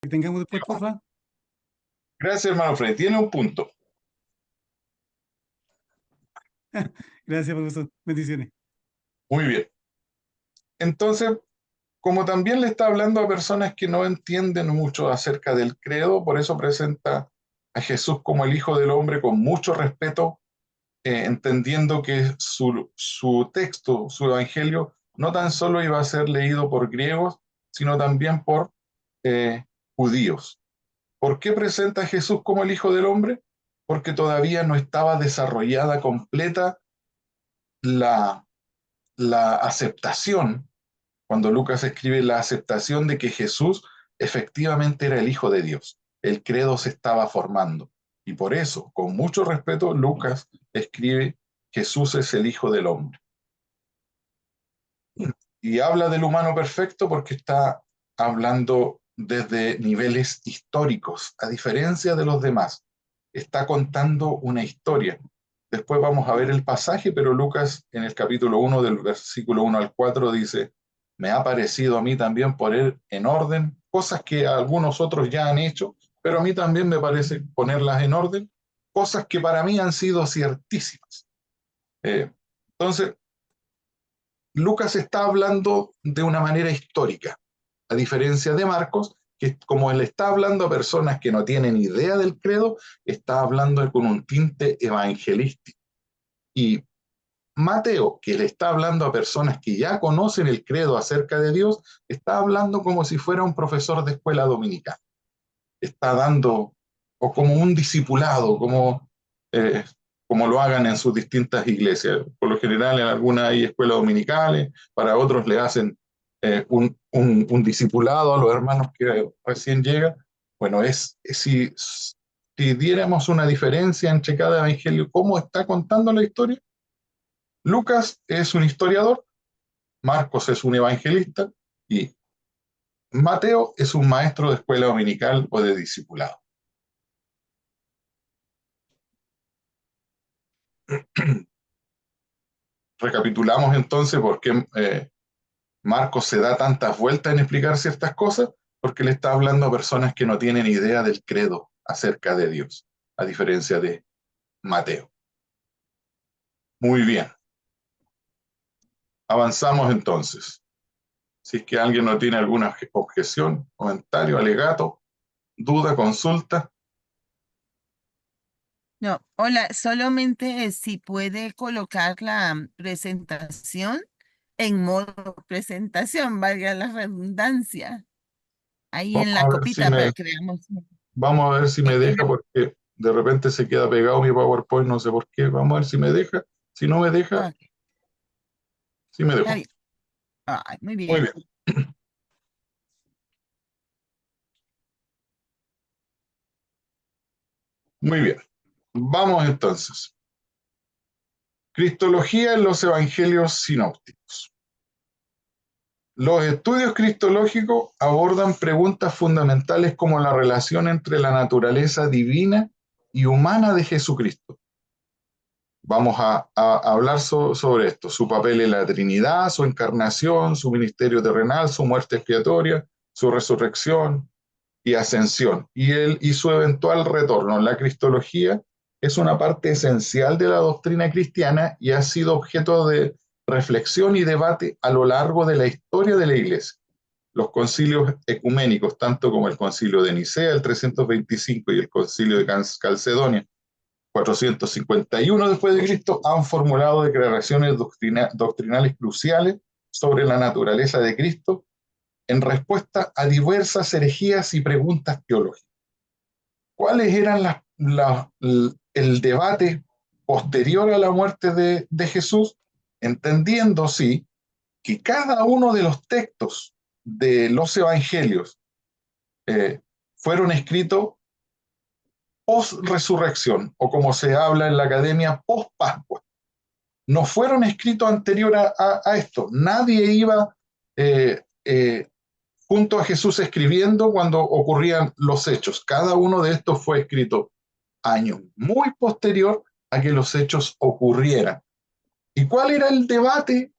que tengamos después, porfa. Gracias, hermano Fred. Tiene un punto. Gracias, profesor. Bendiciones. Muy bien. Entonces, como también le está hablando a personas que no entienden mucho acerca del credo, por eso presenta a Jesús como el Hijo del Hombre con mucho respeto, entendiendo que su texto, su evangelio, no tan solo iba a ser leído por griegos, sino también por eh, judíos. ¿Por qué presenta a Jesús como el Hijo del Hombre? Porque todavía no estaba desarrollada completa la, la aceptación, cuando Lucas escribe la aceptación de que Jesús efectivamente era el Hijo de Dios. El credo se estaba formando. Y por eso, con mucho respeto, Lucas escribe Jesús es el Hijo del Hombre. Y habla del humano perfecto porque está hablando desde niveles históricos, a diferencia de los demás. Está contando una historia. Después vamos a ver el pasaje, pero Lucas en el capítulo 1 del versículo 1 al 4 dice, me ha parecido a mí también poner en orden cosas que algunos otros ya han hecho, pero a mí también me parece ponerlas en orden, cosas que para mí han sido ciertísimas. Entonces, Lucas está hablando de una manera histórica, a diferencia de Marcos, que como él está hablando a personas que no tienen idea del credo, está hablando con un tinte evangelístico. Y Mateo, que le está hablando a personas que ya conocen el credo acerca de Dios, está hablando como si fuera un profesor de escuela dominical. Está dando, o como un discipulado, eh, como lo hagan en sus distintas iglesias. Por lo general, en algunas hay escuelas dominicales, para otros le hacen un discipulado a los hermanos que recién llegan. Bueno, si diéramos una diferencia entre cada evangelio, cómo está contando la historia, Lucas es un historiador, Marcos es un evangelista y Mateo es un maestro de escuela dominical o de discipulado. Recapitulamos entonces por qué Marcos se da tantas vueltas en explicar ciertas cosas, porque le está hablando a personas que no tienen idea del credo acerca de Dios, a diferencia de Mateo. Muy bien, avanzamos entonces. Si es que alguien no tiene alguna objeción, comentario, alegato, duda, consulta. No, hola, solamente si puede colocar la presentación en modo presentación, valga la redundancia, ahí Vamos en a la ver si copita me, para que veamos. vamos a ver si me En deja, porque de repente se queda pegado mi PowerPoint, no sé por qué. Vamos a ver si me deja. Si no me deja, ok, sí me está dejó. bien. Ay, muy Muy bien. bien, muy bien. Vamos entonces. Cristología en los evangelios sinópticos. Los estudios cristológicos abordan preguntas fundamentales como la relación entre la naturaleza divina y humana de Jesucristo. Vamos a hablar sobre esto, su papel en la Trinidad, su encarnación, su ministerio terrenal, su muerte expiatoria, su resurrección y ascensión, y su eventual retorno. La cristología es una parte esencial de la doctrina cristiana y ha sido objeto de reflexión y debate a lo largo de la historia de la Iglesia. Los concilios ecuménicos, tanto como el concilio de Nicea, el 325, y el concilio de Calcedonia, 451 después de Cristo, han formulado declaraciones doctrinales cruciales sobre la naturaleza de Cristo en respuesta a diversas herejías y preguntas teológicas. ¿Cuáles eran el debate posterior a la muerte de Jesús? Entendiendo, sí, que cada uno de los textos de los evangelios eh, fueron escritos post-resurrección, o como se habla en la academia, post-Pascua. No fueron escritos anterior a esto. Nadie iba eh, eh, junto a Jesús escribiendo cuando ocurrían los hechos. Cada uno de estos fue escrito años muy posterior a que los hechos ocurrieran. ¿Y cuál era el debate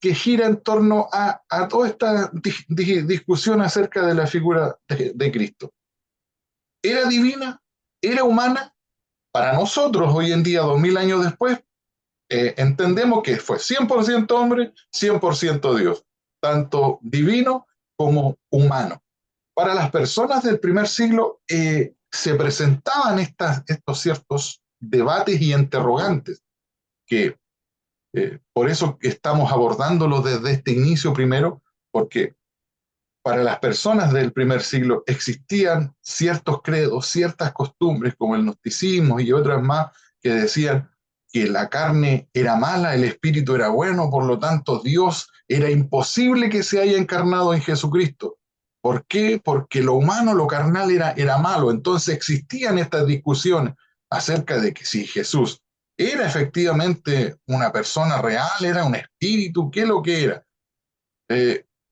que gira en torno a toda esta discusión acerca de la figura de Cristo. ¿Era divina? ¿Era humana? Para nosotros, hoy en día, 2000 años después, entendemos que fue 100% hombre, 100% Dios, tanto divino como humano. Para las personas del primer siglo se presentaban estos ciertos debates y interrogantes, que por eso estamos abordándolo desde este inicio primero, porque para las personas del primer siglo existían ciertos credos, ciertas costumbres, como el gnosticismo y otras más, que decían que la carne era mala, el espíritu era bueno, por lo tanto Dios era imposible que se haya encarnado en Jesucristo. ¿Por qué? Porque lo humano, lo carnal era malo. Entonces existían estas discusiones acerca de que si Jesús era efectivamente una persona real, era un espíritu, ¿qué es lo que era?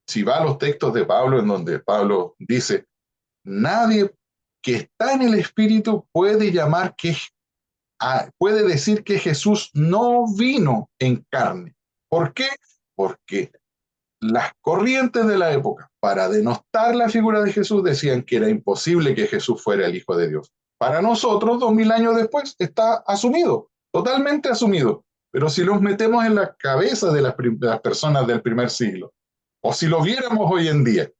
Si va a los textos de Pablo, en donde Pablo dice, nadie que está en el espíritu puede puede decir que Jesús no vino en carne. ¿Por qué? Porque las corrientes de la época, para denostar la figura de Jesús, decían que era imposible que Jesús fuera el Hijo de Dios. Para nosotros, 2000 años después, está asumido, totalmente asumido. Pero si los metemos en la cabeza de las personas del primer siglo, o si lo viéramos hoy en día,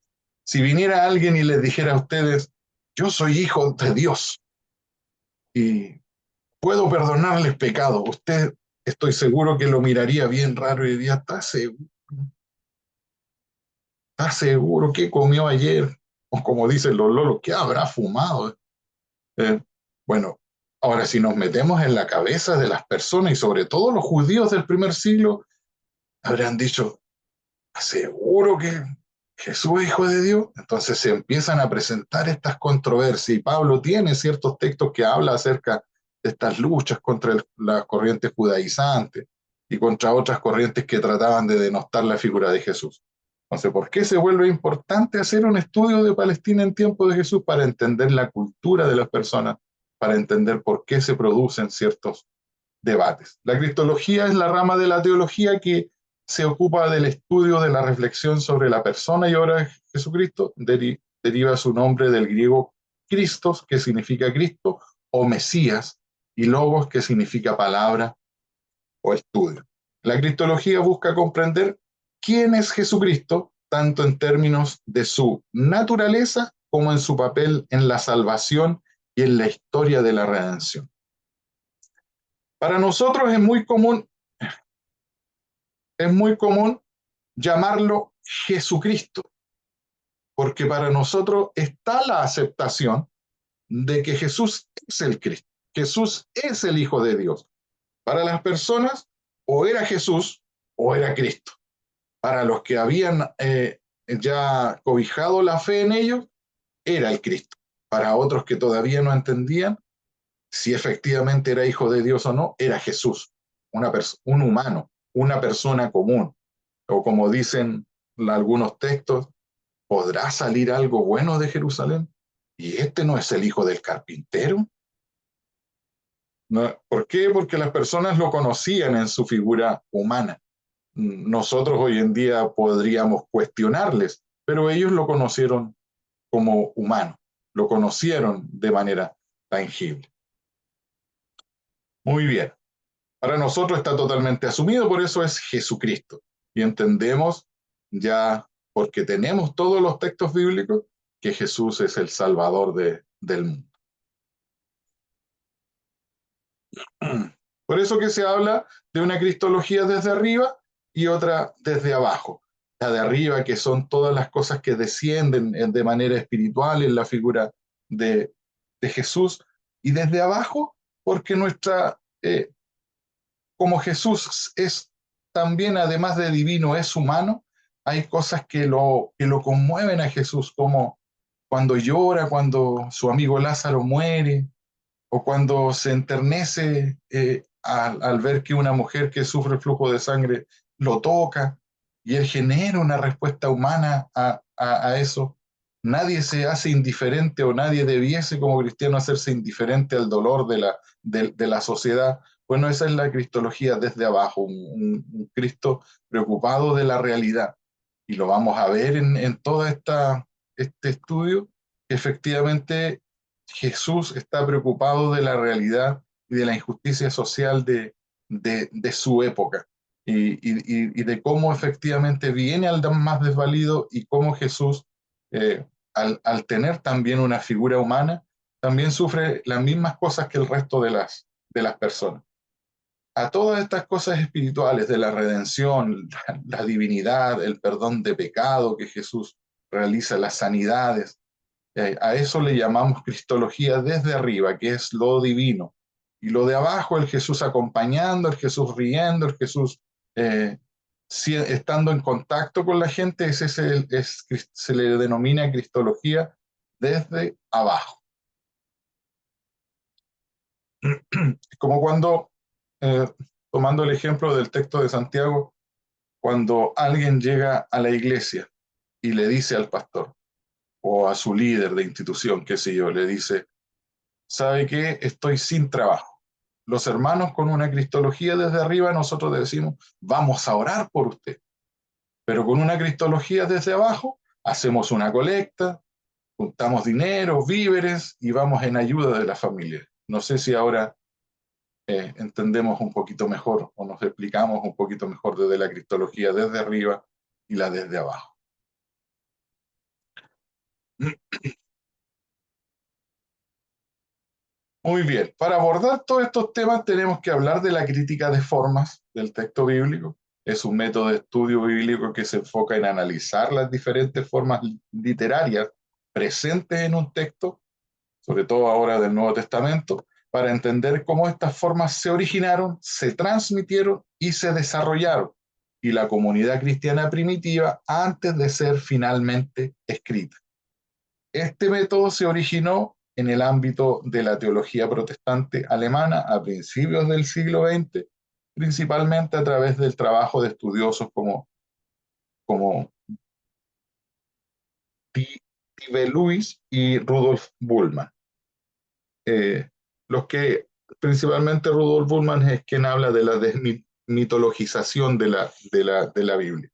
si viniera alguien y les dijera a ustedes, yo soy hijo de Dios y puedo perdonarles pecado, usted, estoy seguro que lo miraría bien raro y diría, ¿está seguro qué comió ayer? O como dicen los lolos, ¿qué habrá fumado? Bueno, ahora si nos metemos en la cabeza de las personas y sobre todo los judíos del primer siglo, habrán dicho, ¿seguro que Jesús es hijo de Dios? Entonces se empiezan a presentar estas controversias y Pablo tiene ciertos textos que habla acerca de estas luchas contra las corrientes judaizantes y contra otras corrientes que trataban de denostar la figura de Jesús. Entonces, ¿por qué se vuelve importante hacer un estudio de Palestina en tiempo de Jesús? Para entender la cultura de las personas, para entender por qué se producen ciertos debates. La cristología es la rama de la teología que se ocupa del estudio de la reflexión sobre la persona y obra de Jesucristo. Deriva su nombre del griego Christos, que significa Cristo, o Mesías, y Logos, que significa palabra o estudio. La cristología busca comprender quién es Jesucristo, tanto en términos de su naturaleza como en su papel en la salvación y en la historia de la redención. Para nosotros es muy común llamarlo Jesucristo, porque para nosotros está la aceptación de que Jesús es el Cristo, Jesús es el Hijo de Dios. Para las personas, o era Jesús o era Cristo. Para los que habían ya cobijado la fe en ellos, era el Cristo. Para otros que todavía no entendían si efectivamente era hijo de Dios o no, era Jesús, un humano, una persona común. O como dicen algunos textos, ¿podrá salir algo bueno de Jerusalén? ¿Y este no es el hijo del carpintero? ¿No? ¿Por qué? Porque las personas lo conocían en su figura humana. Nosotros hoy en día podríamos cuestionarles, pero ellos lo conocieron como humano, lo conocieron de manera tangible. Muy bien. Para nosotros está totalmente asumido, por eso es Jesucristo. Y entendemos ya, porque tenemos todos los textos bíblicos, que Jesús es el Salvador del mundo. Por eso que se habla de una cristología desde arriba y otra desde abajo. La de arriba, que son todas las cosas que descienden de manera espiritual en la figura de Jesús, y desde abajo, porque como Jesús es también, además de divino, es humano, hay cosas que lo conmueven a Jesús, como cuando llora, cuando su amigo Lázaro muere, o cuando se enternece al ver que una mujer que sufre flujo de sangre lo toca, y él genera una respuesta humana a eso. Nadie se hace indiferente, o nadie debiese como cristiano hacerse indiferente al dolor de la sociedad, Bueno, esa es la cristología desde abajo, un Cristo preocupado de la realidad. Y lo vamos a ver en todo este estudio, que efectivamente Jesús está preocupado de la realidad y de la injusticia social de su época. Y de cómo efectivamente viene al más desvalido y cómo Jesús, al tener también una figura humana, también sufre las mismas cosas que el resto de las personas. A todas estas cosas espirituales de la redención, la divinidad, el perdón de pecado que Jesús realiza, las sanidades, a eso le llamamos cristología desde arriba, que es lo divino. Y lo de abajo, el Jesús acompañando, el Jesús riendo, el Jesús estando en contacto con la gente, se le denomina cristología desde abajo. Como cuando, tomando el ejemplo del texto de Santiago, cuando alguien llega a la iglesia y le dice al pastor o a su líder de institución, qué sé yo, le dice, ¿sabe qué? Estoy sin trabajo. Los hermanos con una cristología desde arriba, nosotros decimos, vamos a orar por usted. Pero con una cristología desde abajo, hacemos una colecta, juntamos dinero, víveres y vamos en ayuda de la familia. No sé si ahora entendemos un poquito mejor o nos explicamos un poquito mejor desde la cristología desde arriba y la desde abajo. Muy bien, para abordar todos estos temas tenemos que hablar de la crítica de formas del texto bíblico. Es un método de estudio bíblico que se enfoca en analizar las diferentes formas literarias presentes en un texto, sobre todo ahora del Nuevo Testamento, para entender cómo estas formas se originaron, se transmitieron y se desarrollaron, y la comunidad cristiana primitiva antes de ser finalmente escrita. Este método se originó en el ámbito de la teología protestante alemana a principios del siglo XX, principalmente a través del trabajo de estudiosos como T.V. Lewis y Rudolf Bultmann. Los que principalmente Rudolf Bultmann es quien habla de la desmitologización de la Biblia.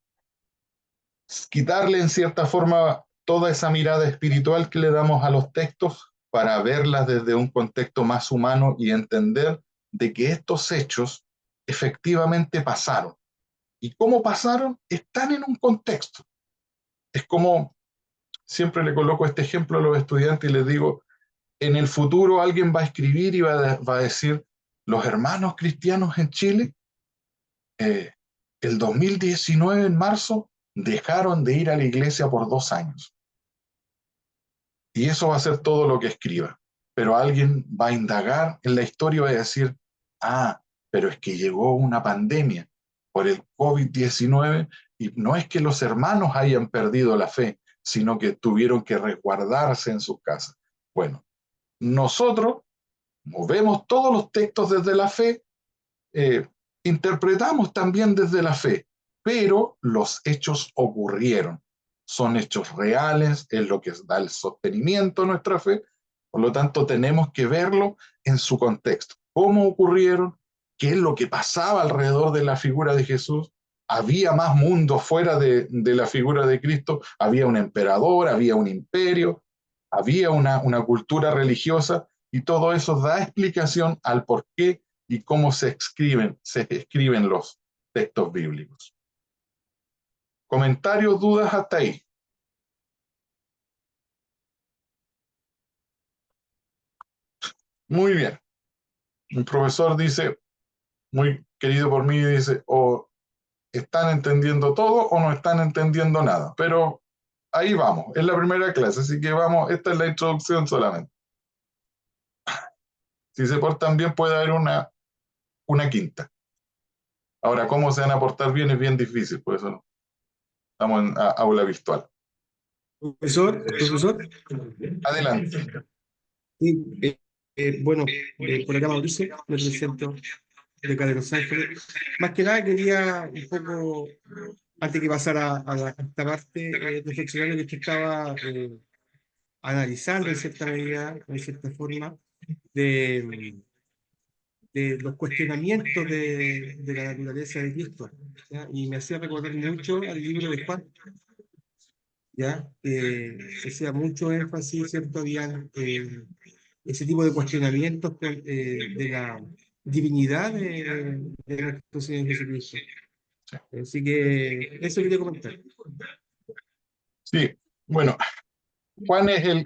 Quitarle en cierta forma toda esa mirada espiritual que le damos a los textos para verlas desde un contexto más humano y entender de que estos hechos efectivamente pasaron. Y cómo pasaron, están en un contexto. Es como, siempre le coloco este ejemplo a los estudiantes y les digo, en el futuro alguien va a escribir y va a decir, los hermanos cristianos en Chile, el 2019 en marzo, dejaron de ir a la iglesia por 2 años. Y eso va a ser todo lo que escriba. Pero alguien va a indagar en la historia y va a decir, pero es que llegó una pandemia por el COVID-19 y no es que los hermanos hayan perdido la fe, sino que tuvieron que resguardarse en sus casas. Bueno, nosotros movemos todos los textos desde la fe, interpretamos también desde la fe, pero los hechos ocurrieron. Son hechos reales, es lo que da el sostenimiento a nuestra fe, por lo tanto tenemos que verlo en su contexto. ¿Cómo ocurrieron? ¿Qué es lo que pasaba alrededor de la figura de Jesús? ¿Había más mundo fuera de la figura de Cristo? ¿Había un emperador? ¿Había un imperio? ¿Había una cultura religiosa? Y todo eso da explicación al por qué y cómo se escriben los textos bíblicos. ¿Comentarios, dudas hasta ahí? Muy bien. Un profesor dice, muy querido por mí, dice, o están entendiendo todo o no están entendiendo nada. Pero ahí vamos, es la primera clase, así que vamos, esta es la introducción solamente. Si se portan bien puede haber una quinta. Ahora, cómo se van a portar bien es bien difícil, por eso no. Estamos en aula virtual. Profesor, Adelante. sí, bueno, por acá Mauricio, me presento de acá de Los Ángeles. Más que nada quería un poco, antes que pasara a esta parte, reflexionar lo que usted estaba analizando en cierta medida, en cierta forma, de los cuestionamientos de la naturaleza de Cristo, ¿ya? Y me hacía recordar mucho al libro de Juan, ¿ya? Se hacía mucho énfasis, ¿cierto? Habían ese tipo de cuestionamientos de la divinidad de nuestro Señor Jesucristo. Así que eso quería comentar. Sí, bueno, Juan es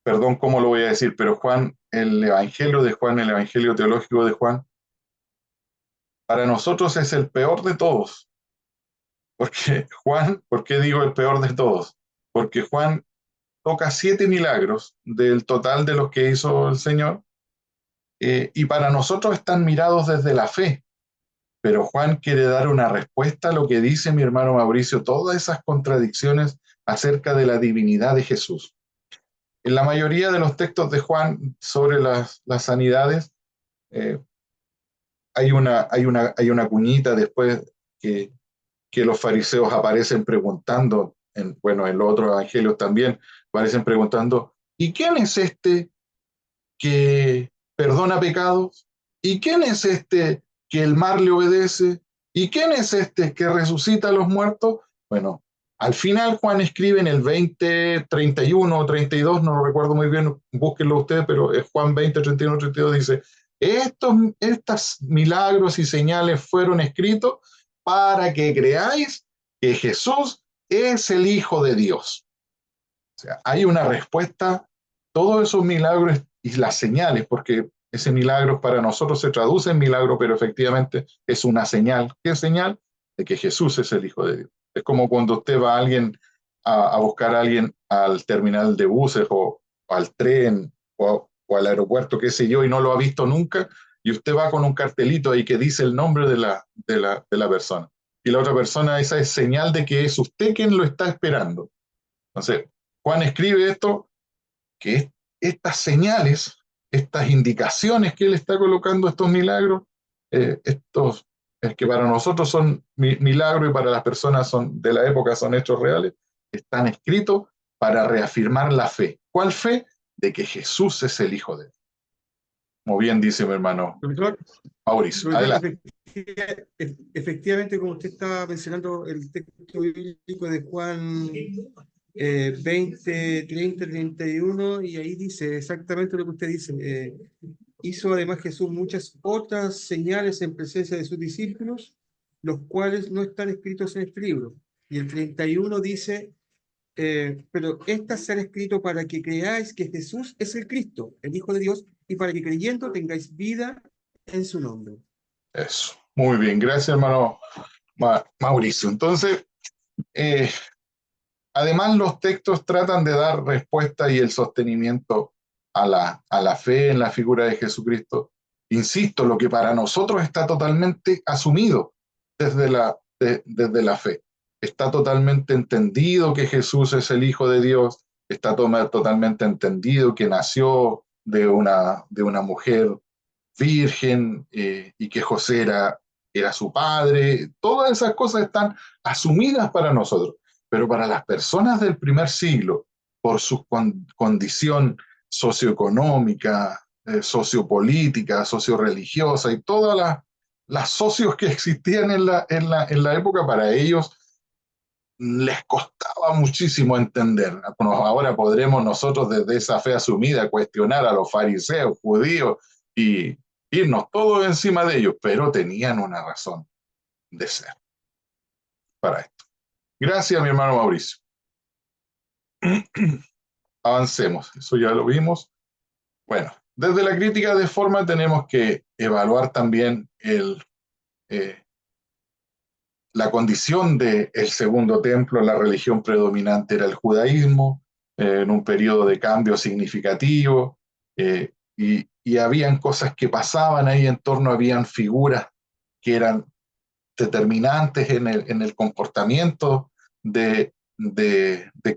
perdón cómo lo voy a decir, pero Juan, el Evangelio de Juan, el Evangelio teológico de Juan, para nosotros es el peor de todos. Porque Juan, ¿por qué digo el peor de todos? Porque Juan toca 7 milagros del total de los que hizo el Señor, y para nosotros están mirados desde la fe. Pero Juan quiere dar una respuesta a lo que dice mi hermano Mauricio, todas esas contradicciones acerca de la divinidad de Jesús. En la mayoría de los textos de Juan sobre las sanidades, eh, hay una cuñita después que los fariseos aparecen preguntando, bueno, en los otros evangelios también aparecen preguntando, ¿y quién es este que perdona pecados? ¿Y quién es este que el mar le obedece? ¿Y quién es este que resucita a los muertos? Bueno, al final Juan escribe en el 20, 31 o 32, no lo recuerdo muy bien, búsquenlo ustedes, pero es Juan 20, 31, 32, dice, estos milagros y señales fueron escritos para que creáis que Jesús es el Hijo de Dios. O sea, hay una respuesta, todos esos milagros y las señales, porque ese milagro para nosotros se traduce en milagro, pero efectivamente es una señal. ¿Qué señal? De que Jesús es el Hijo de Dios. Es como cuando usted va a buscar a alguien al terminal de buses o al tren o al aeropuerto, qué sé yo, y no lo ha visto nunca, y usted va con un cartelito ahí que dice el nombre de la persona. Y la otra persona, esa es señal de que es usted quien lo está esperando. Entonces, Juan escribe esto, que estas señales, estas indicaciones que él está colocando, estos milagros, estos que para nosotros son milagros y para las personas de la época son hechos reales, están escritos para reafirmar la fe. ¿Cuál fe? De que Jesús es el Hijo de Dios. Como bien dice mi hermano Mauricio. Adelante. Efectivamente, como usted estaba mencionando el texto bíblico de Juan 20, 30, 31, y ahí dice exactamente lo que usted dice. Hizo además Jesús muchas otras señales en presencia de sus discípulos, los cuales no están escritos en este libro. Y el 31 dice, pero estas se han escrito para que creáis que Jesús es el Cristo, el Hijo de Dios, y para que creyendo tengáis vida en su nombre. Eso. Muy bien. Gracias, hermano Mauricio. Entonces, además, los textos tratan de dar respuesta y el sostenimiento a la fe en la figura de Jesucristo. Insisto, lo que para nosotros está totalmente asumido desde desde la fe. Está totalmente entendido que Jesús es el Hijo de Dios, está totalmente entendido que nació de una mujer virgen, y que José era su padre. Todas esas cosas están asumidas para nosotros, pero para las personas del primer siglo, por su condición socioeconómica, sociopolítica, socioreligiosa y todas las socios que existían en la época, para ellos les costaba muchísimo entender. Ahora podremos nosotros desde esa fe asumida cuestionar a los fariseos, judíos, y irnos todos encima de ellos, pero tenían una razón de ser para esto. Gracias, mi hermano Mauricio. Avancemos, eso ya lo vimos. Bueno, desde la crítica de forma tenemos que evaluar también la condición del segundo templo. La religión predominante era el judaísmo, en un periodo de cambio significativo, y habían cosas que pasaban ahí en torno, habían figuras que eran determinantes en el comportamiento de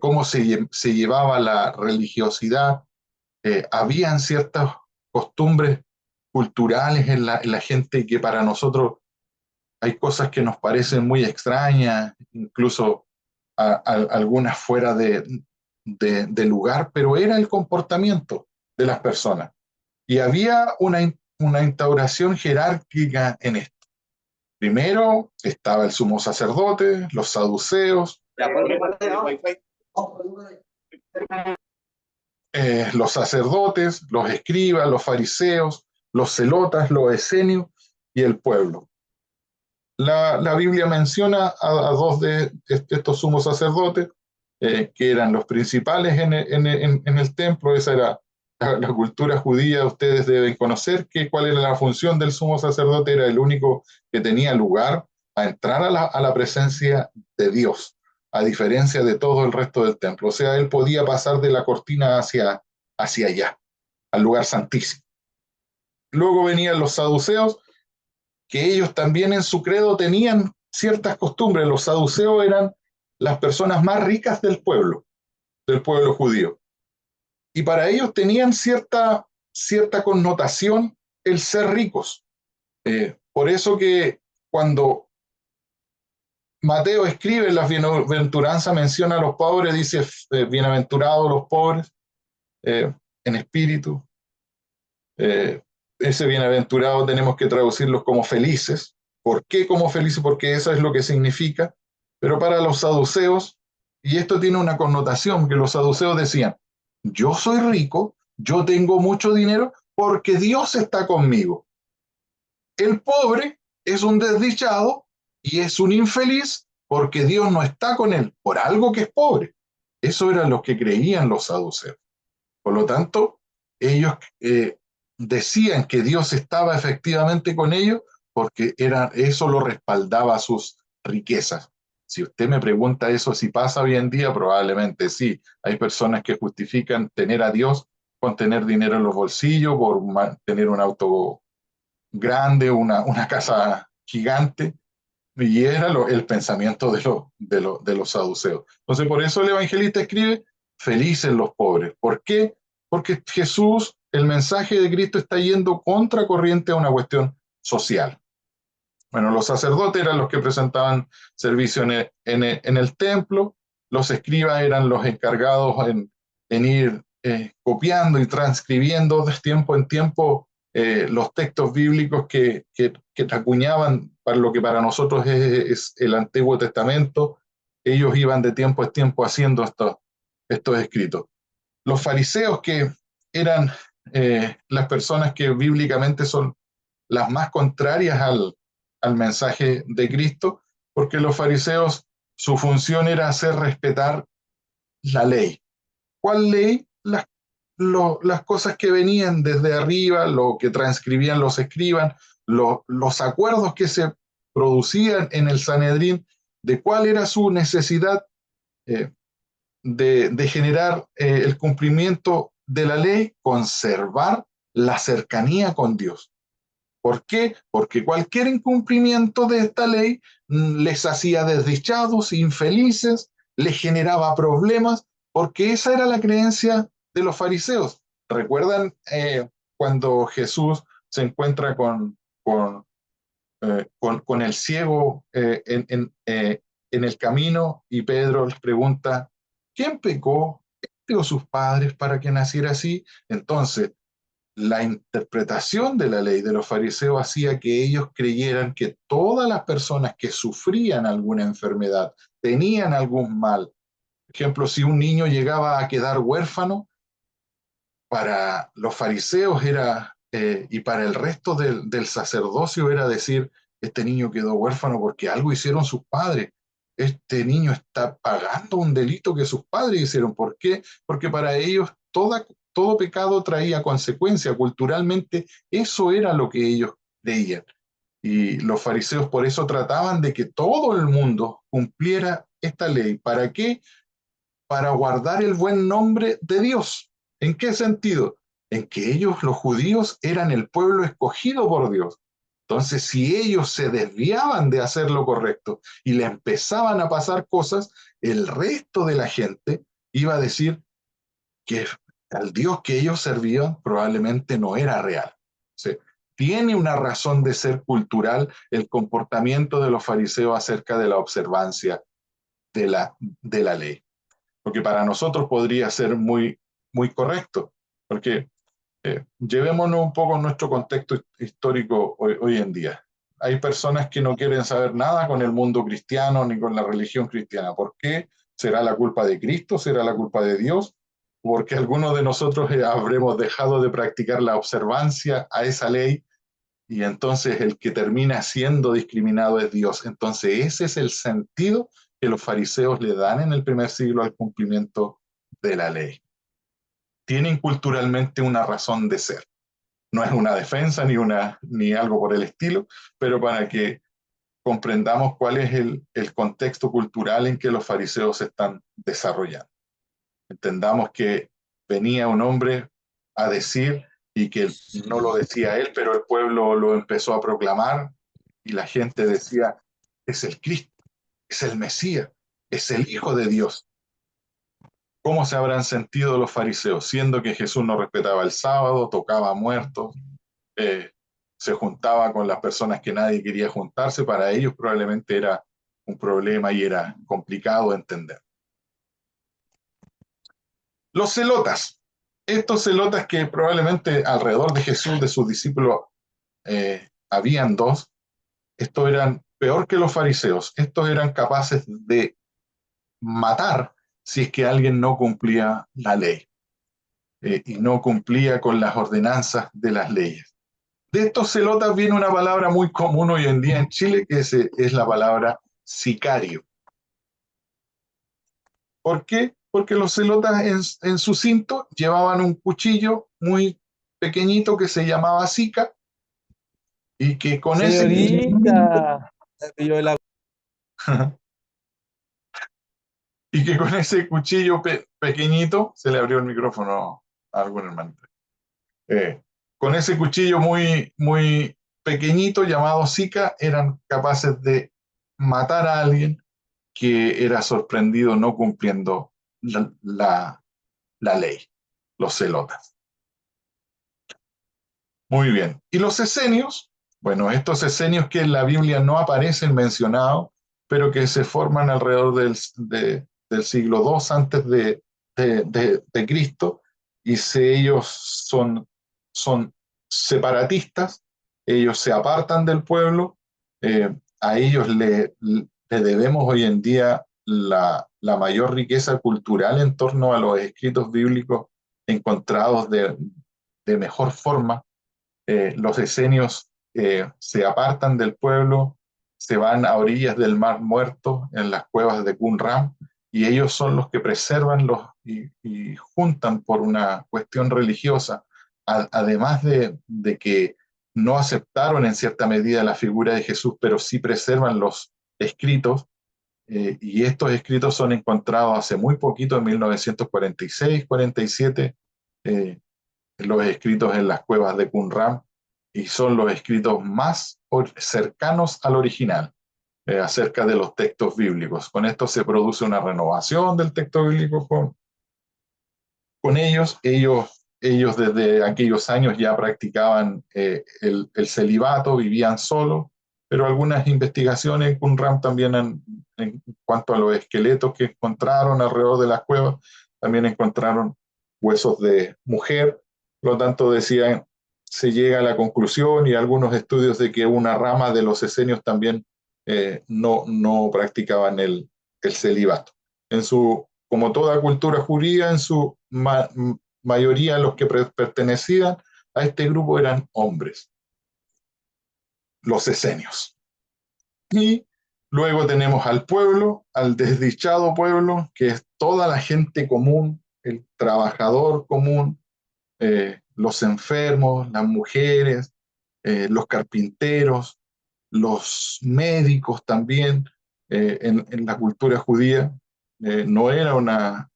cómo se llevaba la religiosidad. Habían ciertas costumbres culturales en la gente que para nosotros hay cosas que nos parecen muy extrañas, incluso algunas fuera de lugar, pero era el comportamiento de las personas. Y había una instauración jerárquica en esto. Primero estaba el sumo sacerdote, los saduceos, los sacerdotes, los escribas, los fariseos, los celotas, los esenios y el pueblo. La Biblia menciona a dos de estos sumos sacerdotes, que eran los principales en el templo. Esa era la cultura judía. Ustedes deben conocer cuál era la función del sumo sacerdote. Era el único que tenía lugar a entrar a la presencia de Dios, a diferencia de todo el resto del templo. O sea, él podía pasar de la cortina hacia allá, al lugar santísimo. Luego venían los saduceos, que ellos también en su credo tenían ciertas costumbres. Los saduceos eran las personas más ricas del pueblo judío. Y para ellos tenían cierta connotación el ser ricos. Por eso que cuando Mateo escribe las bienaventuranzas, menciona a los pobres, dice, bienaventurados los pobres en espíritu. Ese bienaventurado tenemos que traducirlos como felices. ¿Por qué como felices? Porque eso es lo que significa. Pero para los saduceos, y esto tiene una connotación, que los saduceos decían, yo soy rico, yo tengo mucho dinero, porque Dios está conmigo. El pobre es un desdichado y es un infeliz porque Dios no está con él, por algo que es pobre. Eso era lo que creían los saduceos. Por lo tanto, ellos decían que Dios estaba efectivamente con ellos porque eso lo respaldaba sus riquezas. Si usted me pregunta eso si pasa hoy en día, probablemente sí. Hay personas que justifican tener a Dios con tener dinero en los bolsillos, por tener un auto grande, una casa gigante, y era el pensamiento de los saduceos. Entonces, por eso el evangelista escribe, felices los pobres. ¿Por qué? Porque Jesús, el mensaje de Cristo está yendo contracorriente a una cuestión social. Bueno, los sacerdotes eran los que presentaban servicio en el templo, los escribas eran los encargados en ir copiando y transcribiendo de tiempo en tiempo los textos bíblicos que acuñaban para lo que para nosotros es el Antiguo Testamento. Ellos iban de tiempo en tiempo haciendo estos escritos. Los fariseos, que eran las personas que bíblicamente son las más contrarias al mensaje de Cristo, porque los fariseos, su función era hacer respetar la ley. ¿Cuál ley? Las cosas que venían desde arriba, lo que transcribían los escribas, los acuerdos que se producían en el Sanedrín, de cuál era su necesidad de generar el cumplimiento de la ley, conservar la cercanía con Dios. ¿Por qué? Porque cualquier incumplimiento de esta ley les hacía desdichados, infelices, les generaba problemas, porque esa era la creencia de los fariseos. ¿Recuerdan cuando Jesús se encuentra con el ciego en el camino y Pedro les pregunta, ¿quién pecó, este o sus padres, para que naciera así? Entonces, la interpretación de la ley de los fariseos hacía que ellos creyeran que todas las personas que sufrían alguna enfermedad, tenían algún mal, por ejemplo, si un niño llegaba a quedar huérfano, para los fariseos era, y para el resto del sacerdocio era decir, este niño quedó huérfano porque algo hicieron sus padres. Este niño está pagando un delito que sus padres hicieron. ¿Por qué? Porque para ellos todo pecado traía consecuencia. Culturalmente eso era lo que ellos creían. Y los fariseos por eso trataban de que todo el mundo cumpliera esta ley. ¿Para qué? Para guardar el buen nombre de Dios. ¿En qué sentido? En que ellos, los judíos, eran el pueblo escogido por Dios. Entonces, si ellos se desviaban de hacer lo correcto y le empezaban a pasar cosas, el resto de la gente iba a decir que al Dios que ellos servían probablemente no era real. O sea, tiene una razón de ser cultural el comportamiento de los fariseos acerca de la observancia de la ley. Porque para nosotros podría ser muy, muy correcto, porque Llevémonos un poco a nuestro contexto histórico hoy en día. Hay personas que no quieren saber nada con el mundo cristiano ni con la religión cristiana. ¿Por qué? ¿Será la culpa de Cristo? ¿Será la culpa de Dios? Porque algunos de nosotros habremos dejado de practicar la observancia a esa ley y entonces el que termina siendo discriminado es Dios. Entonces ese es el sentido que los fariseos le dan en el primer siglo al cumplimiento de la ley. Tienen culturalmente una razón de ser. No es una defensa ni algo por el estilo, pero para que comprendamos cuál es el contexto cultural en que los fariseos se están desarrollando. Entendamos que venía un hombre a decir, y que no lo decía él, pero el pueblo lo empezó a proclamar, y la gente decía, es el Cristo, es el Mesías, es el Hijo de Dios. ¿Cómo se habrán sentido los fariseos, siendo que Jesús no respetaba el sábado, tocaba a muertos, se juntaba con las personas que nadie quería juntarse? Para ellos probablemente era un problema y era complicado de entender. Los celotas, estos celotas que probablemente alrededor de Jesús, de sus discípulos, habían dos, estos eran peor que los fariseos, estos eran capaces de matar si es que alguien no cumplía la ley y no cumplía con las ordenanzas de las leyes. De estos celotas viene una palabra muy común hoy en día en Chile, que es la palabra sicario. ¿Por qué? Porque los celotas en su cinto llevaban un cuchillo muy pequeñito que se llamaba sica, y que con Señorita, ese cuchillo pequeñito, se le abrió el micrófono a algún hermano. Con ese cuchillo muy pequeñito llamado sica, eran capaces de matar a alguien que era sorprendido no cumpliendo la ley, los celotas. Muy bien. ¿Y los esenios? Bueno, estos esenios que en la Biblia no aparecen mencionados, pero que se forman alrededor del siglo II antes de Cristo, y ellos son separatistas, ellos se apartan del pueblo, a ellos le debemos hoy en día la mayor riqueza cultural en torno a los escritos bíblicos encontrados de mejor forma. Los esenios se apartan del pueblo, se van a orillas del Mar Muerto, en las cuevas de Qumran, y ellos son los que preservan y juntan por una cuestión religiosa, además de que no aceptaron en cierta medida la figura de Jesús, pero sí preservan los escritos, y estos escritos son encontrados hace muy poquito, en 1946-47, los escritos en las cuevas de Qumran, y son los escritos más cercanos al original acerca de los textos bíblicos. Con esto se produce una renovación del texto bíblico con ellos. Ellos desde aquellos años ya practicaban el celibato, vivían solos, pero algunas investigaciones en Qumran también en cuanto a los esqueletos que encontraron alrededor de las cuevas, también encontraron huesos de mujer. Por lo tanto, decían, se llega a la conclusión, y algunos estudios, de que una rama de los esenios también no practicaban el celibato. Como toda cultura judía, en su mayoría los que pertenecían a este grupo eran hombres, los esenios. Y luego tenemos al pueblo, al desdichado pueblo, que es toda la gente común, el trabajador común, los enfermos, las mujeres, los carpinteros, los médicos también. En la cultura judía no era una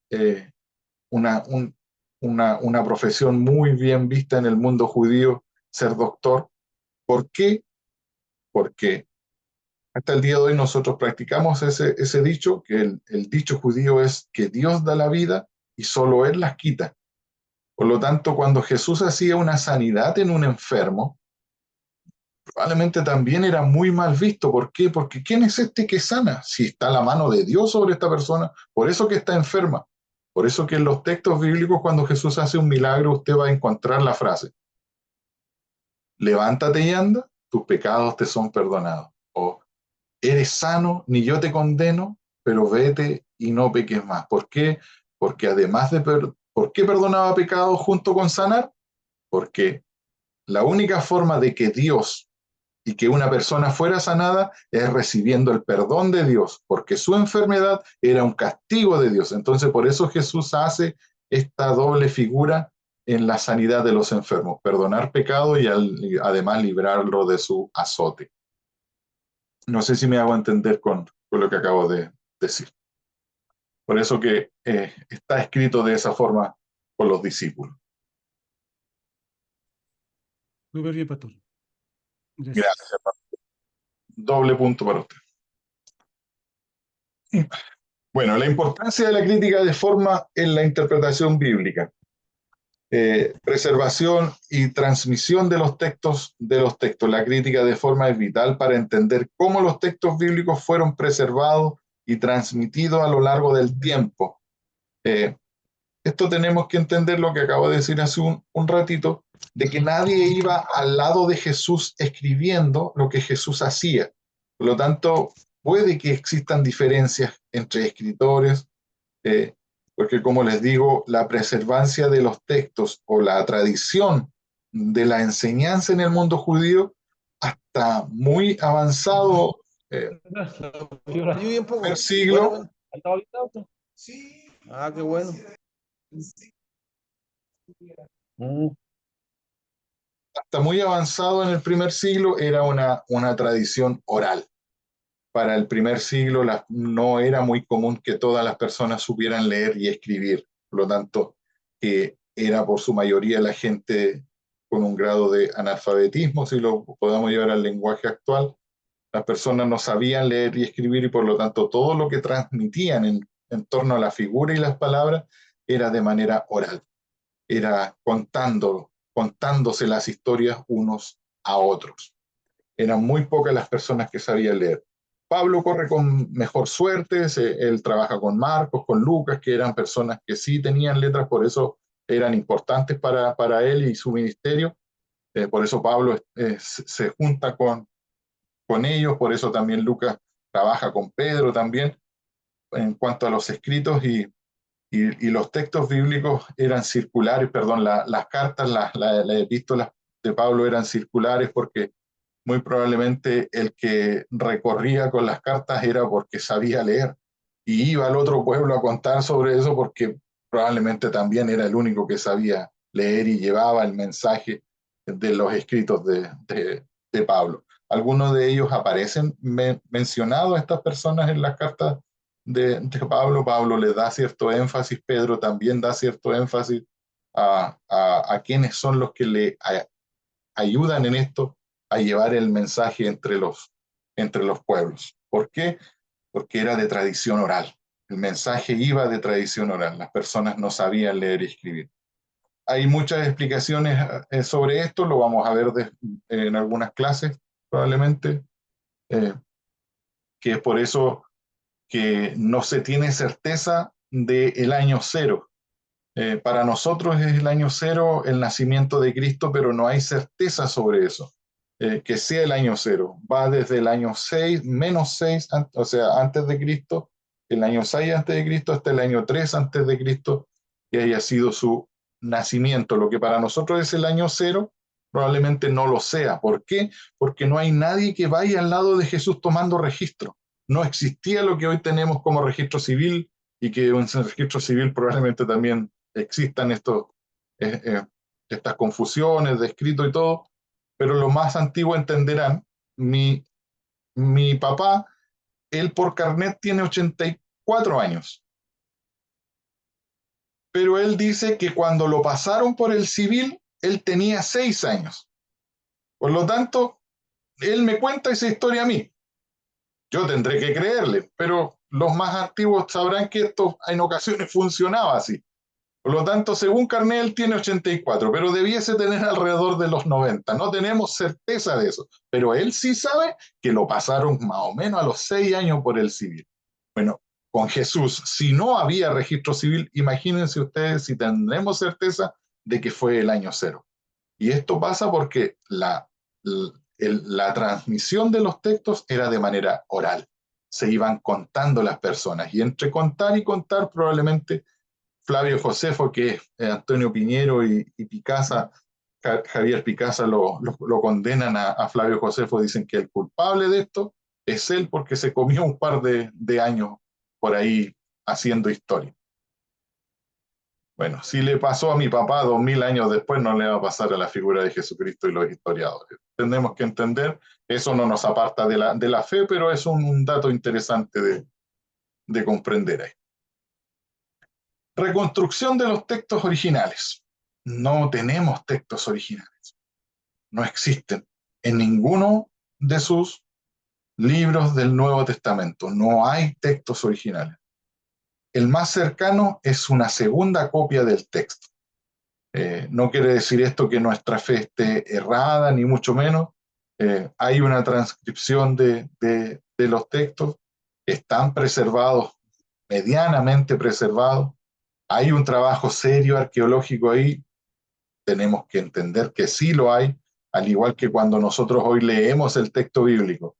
profesión muy bien vista en el mundo judío ser doctor. ¿Por qué? Porque hasta el día de hoy nosotros practicamos ese dicho, que el dicho judío es que Dios da la vida y solo Él las quita. Por lo tanto, cuando Jesús hacía una sanidad en un enfermo, probablemente también era muy mal visto. ¿Por qué? Porque ¿quién es este que sana? Si está la mano de Dios sobre esta persona, por eso que está enferma. Por eso que en los textos bíblicos, cuando Jesús hace un milagro, usted va a encontrar la frase: levántate y anda, tus pecados te son perdonados. O eres sano, ni yo te condeno, pero vete y no peques más. ¿Por qué? Porque además de... ¿Por qué perdonaba pecados junto con sanar? Porque la única forma de que Dios y que una persona fuera sanada es recibiendo el perdón de Dios, porque su enfermedad era un castigo de Dios. Entonces, por eso Jesús hace esta doble figura en la sanidad de los enfermos: perdonar pecado y además librarlo de su azote. No sé si me hago entender con lo que acabo de decir. Por eso que está escrito de esa forma por los discípulos. Súper bien, pastor. Gracias. Gracias. Doble punto para usted. Bueno, la importancia de la crítica de forma en la interpretación bíblica. Preservación y transmisión de los textos. La crítica de forma es vital para entender cómo los textos bíblicos fueron preservados y transmitidos a lo largo del tiempo. Esto tenemos que entender lo que acabo de decir hace un ratito, de que nadie iba al lado de Jesús escribiendo lo que Jesús hacía. Por lo tanto, puede que existan diferencias entre escritores, porque como les digo, la preservancia de los textos o la tradición de la enseñanza en el mundo judío, hasta muy avanzado primer siglo, Sí. Ah, qué bueno. hasta muy avanzado en el primer siglo era una tradición oral. Para el primer siglo no era muy común que todas las personas supieran leer y escribir. Por lo tanto, era por su mayoría la gente con un grado de analfabetismo, si lo podemos llevar al lenguaje actual. Las personas no sabían leer y escribir y por lo tanto todo lo que transmitían en torno a la figura y las palabras era de manera oral. Era contándose las historias unos a otros. Eran muy pocas las personas que sabían leer. Pablo corre con mejor suerte, él trabaja con Marcos, con Lucas, que eran personas que sí tenían letras, por eso eran importantes para él y su ministerio. Por eso Pablo se junta con ellos, por eso también Lucas trabaja con Pedro también en cuanto a los escritos, y los textos bíblicos eran circulares, perdón, las cartas, las epístolas de Pablo eran circulares porque muy probablemente el que recorría con las cartas era porque sabía leer y iba al otro pueblo a contar sobre eso porque probablemente también era el único que sabía leer y llevaba el mensaje de los escritos de Pablo. Algunos de ellos aparecen mencionados a estas personas en las cartas de Pablo. Pablo le da cierto énfasis, Pedro también da cierto énfasis a quienes son los que le ayudan en esto a llevar el mensaje entre los pueblos. ¿Por qué? Porque era de tradición oral. El mensaje iba de tradición oral. Las personas no sabían leer y escribir. Hay muchas explicaciones sobre esto, lo vamos a ver en algunas clases probablemente, que es por eso que no se tiene certeza del año cero. Para nosotros es el año cero, el nacimiento de Cristo, pero no hay certeza sobre eso, que sea el año cero. Va desde el año 6, menos 6, o sea, antes de Cristo, el año 6 antes de Cristo, hasta el año 3 antes de Cristo, que haya sido su nacimiento. Lo que para nosotros es el año cero, probablemente no lo sea. ¿Por qué? Porque no hay nadie que vaya al lado de Jesús tomando registro. No existía lo que hoy tenemos como registro civil, y que en el registro civil probablemente también existan estas confusiones de escrito y todo, pero los más antiguos entenderán. Mi papá, él por carnet tiene 84 años, pero él dice que cuando lo pasaron por el civil, él tenía 6 años. Por lo tanto, él me cuenta esa historia a mí. Yo tendré que creerle, pero los más antiguos sabrán que esto en ocasiones funcionaba así. Por lo tanto, según Carnel tiene 84, pero debiese tener alrededor de los 90. No tenemos certeza de eso, pero él sí sabe que lo pasaron más o menos a los 6 años por el civil. Bueno, con Jesús, si no había registro civil, imagínense ustedes si tendremos certeza de que fue el año cero. Y esto pasa porque la transmisión de los textos era de manera oral. Se iban contando las personas. Y entre contar y contar, probablemente Flavio Josefo, que es Antonio Piñero y Picasa, Javier Picasa lo condenan a Flavio Josefo, dicen que el culpable de esto es él porque se comió un par de años por ahí haciendo historia. Bueno, si le pasó a mi papá 2000 años después, no le va a pasar a la figura de Jesucristo y los historiadores. Tenemos que entender, eso no nos aparta de la fe, pero es un dato interesante de comprender ahí. Reconstrucción de los textos originales. No tenemos textos originales. No existen en ninguno de sus libros del Nuevo Testamento. No hay textos originales. El más cercano es una segunda copia del texto. No quiere decir esto que nuestra fe esté errada, ni mucho menos. Hay una transcripción de los textos, están preservados, medianamente preservados. Hay un trabajo serio arqueológico ahí, tenemos que entender que sí lo hay, al igual que cuando nosotros hoy leemos el texto bíblico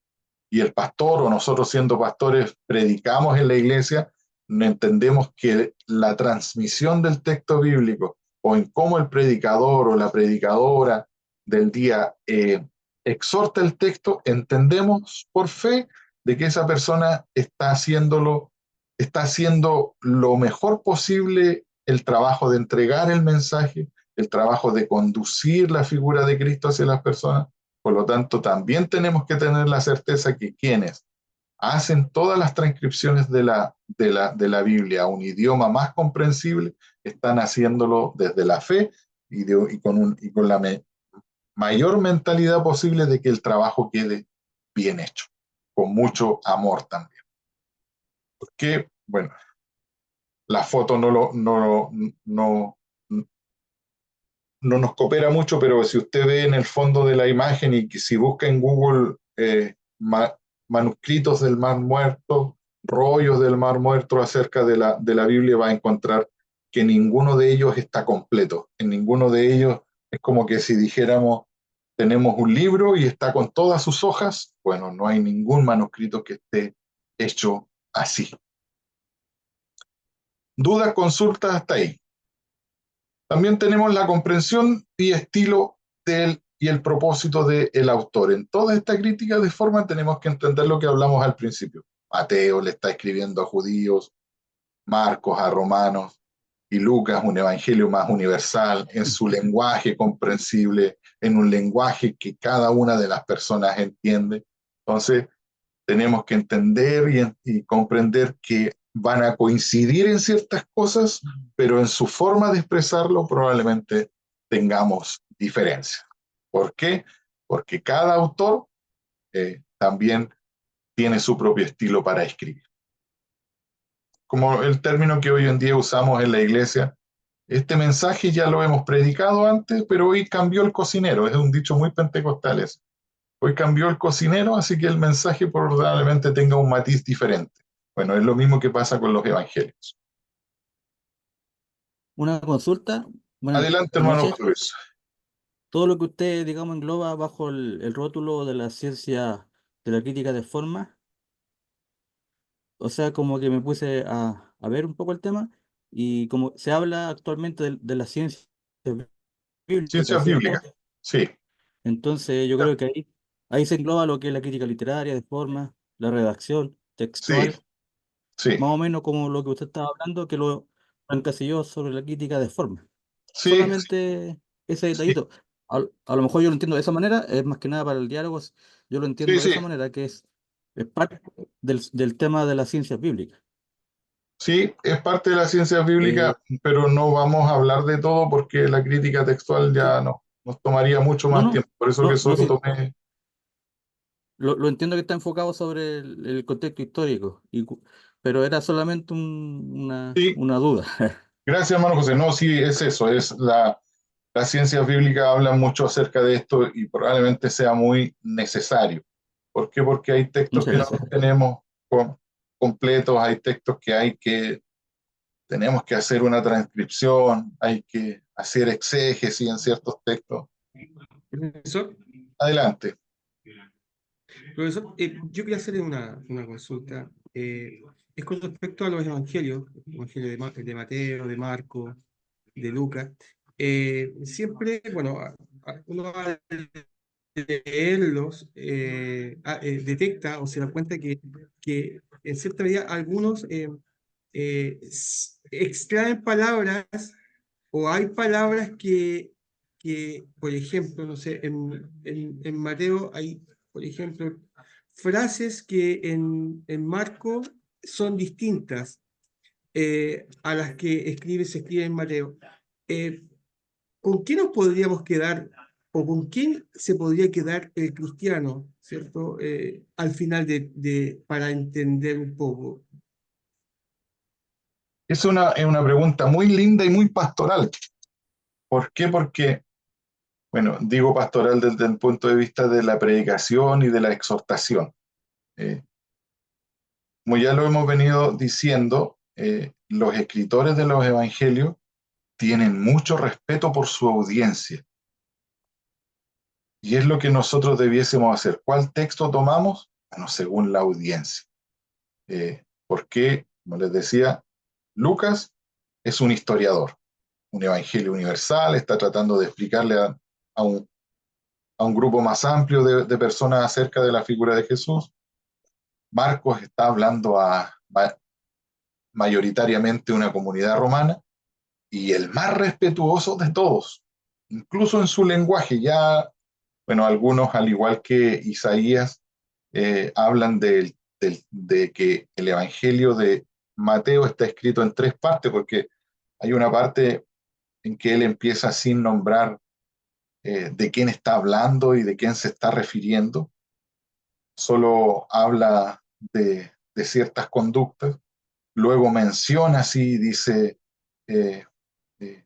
y el pastor o nosotros siendo pastores predicamos en la iglesia, no entendemos que la transmisión del texto bíblico o en cómo el predicador o la predicadora del día exhorta el texto, entendemos por fe de que esa persona está haciendo lo mejor posible el trabajo de entregar el mensaje, el trabajo de conducir la figura de Cristo hacia las personas. Por lo tanto, también tenemos que tener la certeza que quienes hacen todas las transcripciones de la Biblia a un idioma más comprensible, están haciéndolo desde la fe y con la mayor mentalidad posible de que el trabajo quede bien hecho, con mucho amor también. Porque, bueno, la foto no nos coopera mucho, pero si usted ve en el fondo de la imagen y que si busca en Google manuscritos del Mar Muerto, rollos del Mar Muerto acerca de la Biblia, va a encontrar que ninguno de ellos está completo. En ninguno de ellos es como que si dijéramos, tenemos un libro y está con todas sus hojas. Bueno, no hay ningún manuscrito que esté hecho así. Dudas, consultas hasta ahí. También tenemos la comprensión y estilo y el propósito del autor. En toda esta crítica de forma tenemos que entender lo que hablamos al principio. Mateo le está escribiendo a judíos, Marcos a romanos, y Lucas un evangelio más universal, en su lenguaje comprensible, en un lenguaje que cada una de las personas entiende. Entonces, tenemos que entender y comprender que van a coincidir en ciertas cosas, pero en su forma de expresarlo probablemente tengamos diferencias. ¿Por qué? Porque cada autor también tiene su propio estilo para escribir. Como el término que hoy en día usamos en la iglesia, este mensaje ya lo hemos predicado antes, pero hoy cambió el cocinero, es un dicho muy pentecostal ese. Hoy cambió el cocinero, así que el mensaje probablemente tenga un matiz diferente. Bueno, es lo mismo que pasa con los evangelios. Una consulta. Buenas Adelante, hermano noches. Luis. Todo lo que usted, digamos, engloba bajo el rótulo de la ciencia de la crítica de forma, o sea, como que me puse a ver un poco el tema y como se habla actualmente de la ciencia bíblica, Ciencias ¿cierto? bíblicas. Sí, Entonces yo creo que ahí se engloba lo que es la crítica literaria de forma, la redacción sí, textual, sí, más o menos como lo que usted estaba hablando, que lo encasilló sobre la crítica de forma. sí, Solamente ese sí, detallito. A lo mejor yo lo entiendo de esa manera, es más que nada para el diálogo, yo lo sí, entiendo de sí, esa manera, que es parte del tema de las ciencias bíblicas. sí, es parte de la ciencia Eh, bíblica, pero no vamos a hablar de todo porque la crítica textual ya sí, no, nos tomaría mucho no, más no, tiempo. Por eso que no, no, solo sí, tomé. lo entiendo que está enfocado sobre el contexto histórico, pero era solamente Sí, una duda. gracias, hermano José. No, sí, es eso, las ciencias bíblicas hablan mucho acerca de esto y probablemente sea muy necesario. ¿Por qué? Porque hay textos Muchas que no gracias. tenemos completos, hay textos que tenemos que hacer una transcripción, hay que hacer exégesis en ciertos textos. Profesor, Adelante. profesor, yo quería hacerle una consulta. Es con respecto a los evangelios, el evangelio de Mateo, de Marco, de Lucas. Siempre, bueno, uno al leerlos detecta o se da cuenta que en cierta medida algunos extraen palabras o hay palabras por ejemplo, no sé, en Mateo hay, por ejemplo, frases que en Marco son distintas a las que se escribe en Mateo. Eh, ¿Con qué nos podríamos quedar o con quién se podría quedar el cristiano, ¿cierto? Al final para entender un poco. Es una pregunta muy linda y muy pastoral. ¿Por qué? Porque, bueno, digo pastoral desde el punto de vista de la predicación y de la exhortación. Como ya lo hemos venido diciendo, los escritores de los evangelios tienen mucho respeto por su audiencia. Y es lo que nosotros debiésemos hacer. ¿Cuál texto tomamos? Bueno, según la audiencia. Porque, como les decía, Lucas es un historiador, un evangelio universal, está tratando de explicarle a un grupo más amplio de personas acerca de la figura de Jesús. Marcos está hablando a mayoritariamente una comunidad romana y el más respetuoso de todos, incluso en su lenguaje. Ya, bueno, algunos, al igual que Isaías, hablan de que el Evangelio de Mateo está escrito en tres partes, porque hay una parte en que él empieza sin nombrar de quién está hablando y de quién se está refiriendo, solo habla de ciertas conductas, luego menciona así, dice, eh, eh,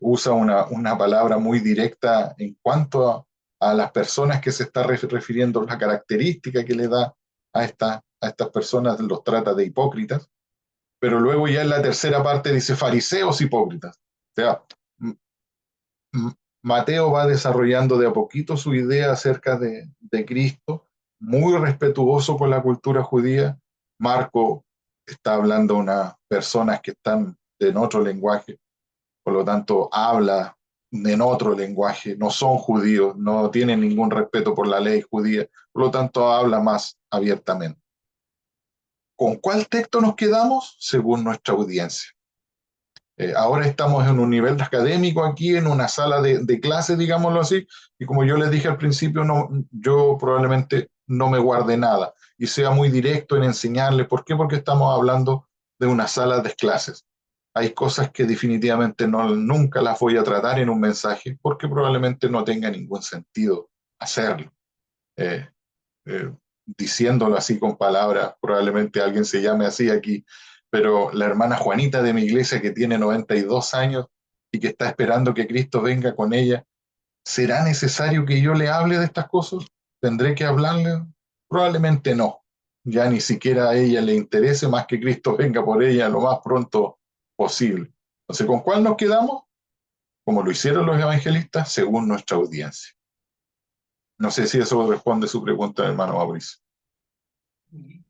usa una palabra muy directa en cuanto a las personas que se está refiriendo, la característica que le da a estas personas, los trata de hipócritas, pero luego ya en la tercera parte dice fariseos hipócritas. O sea, Mateo va desarrollando de a poquito su idea acerca de Cristo, muy respetuoso con la cultura judía. Marco está hablando a unas personas que están en otro lenguaje, por lo tanto habla en otro lenguaje, no son judíos, no tienen ningún respeto por la ley judía, por lo tanto habla más abiertamente. ¿Con cuál texto nos quedamos? Según nuestra audiencia. Ahora estamos en un nivel académico aquí, en una sala de clase, digámoslo así, y como yo les dije al principio, yo probablemente no me guarde nada y sea muy directo en enseñarles. ¿Por qué? Porque estamos hablando de una sala de clases. Hay cosas que definitivamente nunca las voy a tratar en un mensaje porque probablemente no tenga ningún sentido hacerlo. Eh, Diciéndolo así con palabras, probablemente alguien se llame así aquí, pero la hermana Juanita de mi iglesia que tiene 92 años y que está esperando que Cristo venga con ella, ¿será necesario que yo le hable de estas cosas? ¿Tendré que hablarle? Probablemente no. Ya ni siquiera a ella le interese más que Cristo venga por ella lo más pronto posible. Entonces, ¿con cuál nos quedamos? Como lo hicieron los evangelistas, según nuestra audiencia. No sé si eso responde su pregunta, hermano Mauricio.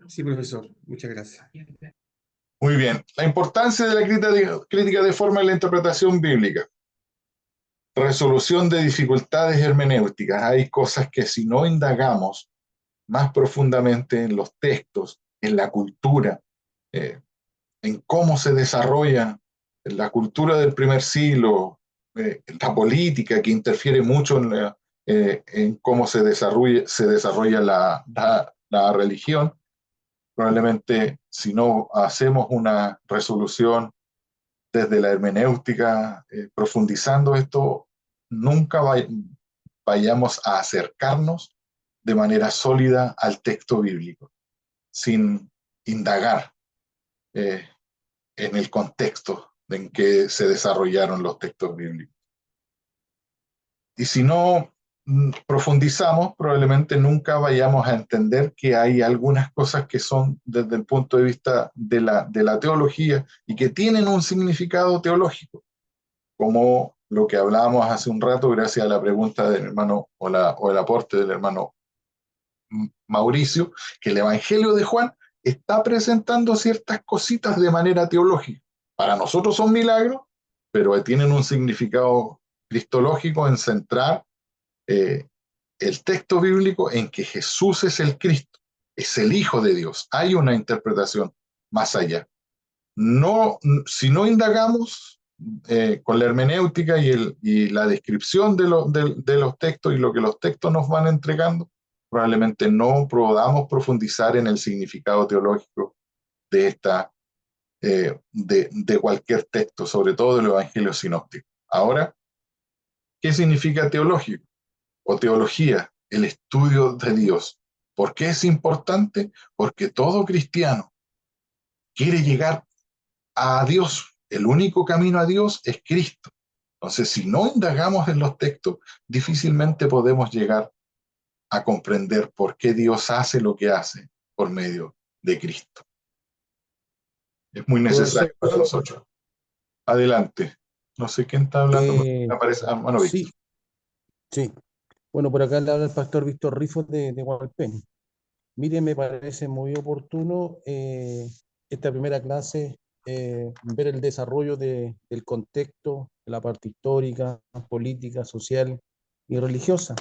Sí, profesor, muchas gracias. Muy bien. La importancia de la crítica de forma en la interpretación bíblica. Resolución de dificultades hermenéuticas. Hay cosas que si no indagamos más profundamente en los textos, en la cultura, en cómo se desarrolla la cultura del primer siglo, la política que interfiere mucho en cómo se desarrolla la religión, probablemente si no hacemos una resolución desde la hermenéutica, profundizando esto, nunca vayamos a acercarnos de manera sólida al texto bíblico, sin indagar en el contexto en que se desarrollaron los textos bíblicos. Y si no profundizamos, probablemente nunca vayamos a entender que hay algunas cosas que son desde el punto de vista de la teología y que tienen un significado teológico, como lo que hablábamos hace un rato gracias a la pregunta del hermano o el aporte del hermano Mauricio, que el Evangelio de Juan está presentando ciertas cositas de manera teológica. Para nosotros son milagros, pero tienen un significado cristológico en centrar el texto bíblico en que Jesús es el Cristo, es el Hijo de Dios. Hay una interpretación más allá. No, si no indagamos con la hermenéutica y la descripción de los textos y lo que los textos nos van entregando, probablemente no podamos profundizar en el significado teológico de de cualquier texto, sobre todo del Evangelio sinóptico. Ahora, ¿qué significa teológico o teología? El estudio de Dios. ¿Por qué es importante? Porque todo cristiano quiere llegar a Dios. El único camino a Dios es Cristo. Entonces, si no indagamos en los textos, difícilmente podemos llegar a comprender por qué Dios hace lo que hace por medio de Cristo. Es muy necesario para Profesor, nosotros. Adelante. No sé quién está hablando. Me parece, bueno, sí, sí. Bueno, por acá le habla el pastor Víctor Rifos de Hualpén. Mire, me parece muy oportuno esta primera clase, ver el desarrollo del contexto, de la parte histórica, política, social y religiosa.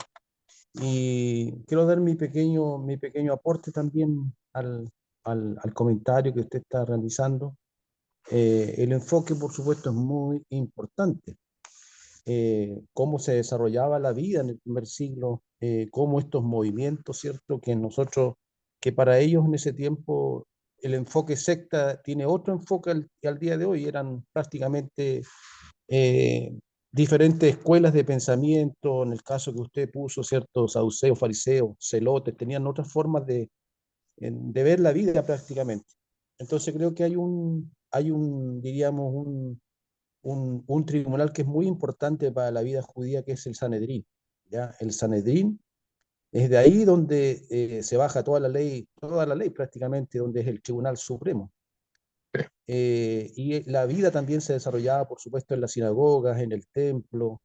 Y quiero dar mi pequeño aporte también al comentario que usted está realizando. El enfoque, por supuesto, es muy importante. Cómo se desarrollaba la vida en el primer siglo, cómo estos movimientos, ¿cierto? Que para ellos en ese tiempo el enfoque secta tiene otro enfoque al día de hoy, eran prácticamente eh, diferentes escuelas de pensamiento, en el caso que usted puso, ¿cierto? Saduceos, fariseos, celotes, tenían otras formas de ver la vida prácticamente. Entonces creo que diríamos, un tribunal que es muy importante para la vida judía, que es el Sanedrín. ¿Ya? El Sanedrín es de ahí donde se baja toda la ley prácticamente, donde es el Tribunal Supremo. Y la vida también se desarrollaba, por supuesto, en las sinagogas, en el templo.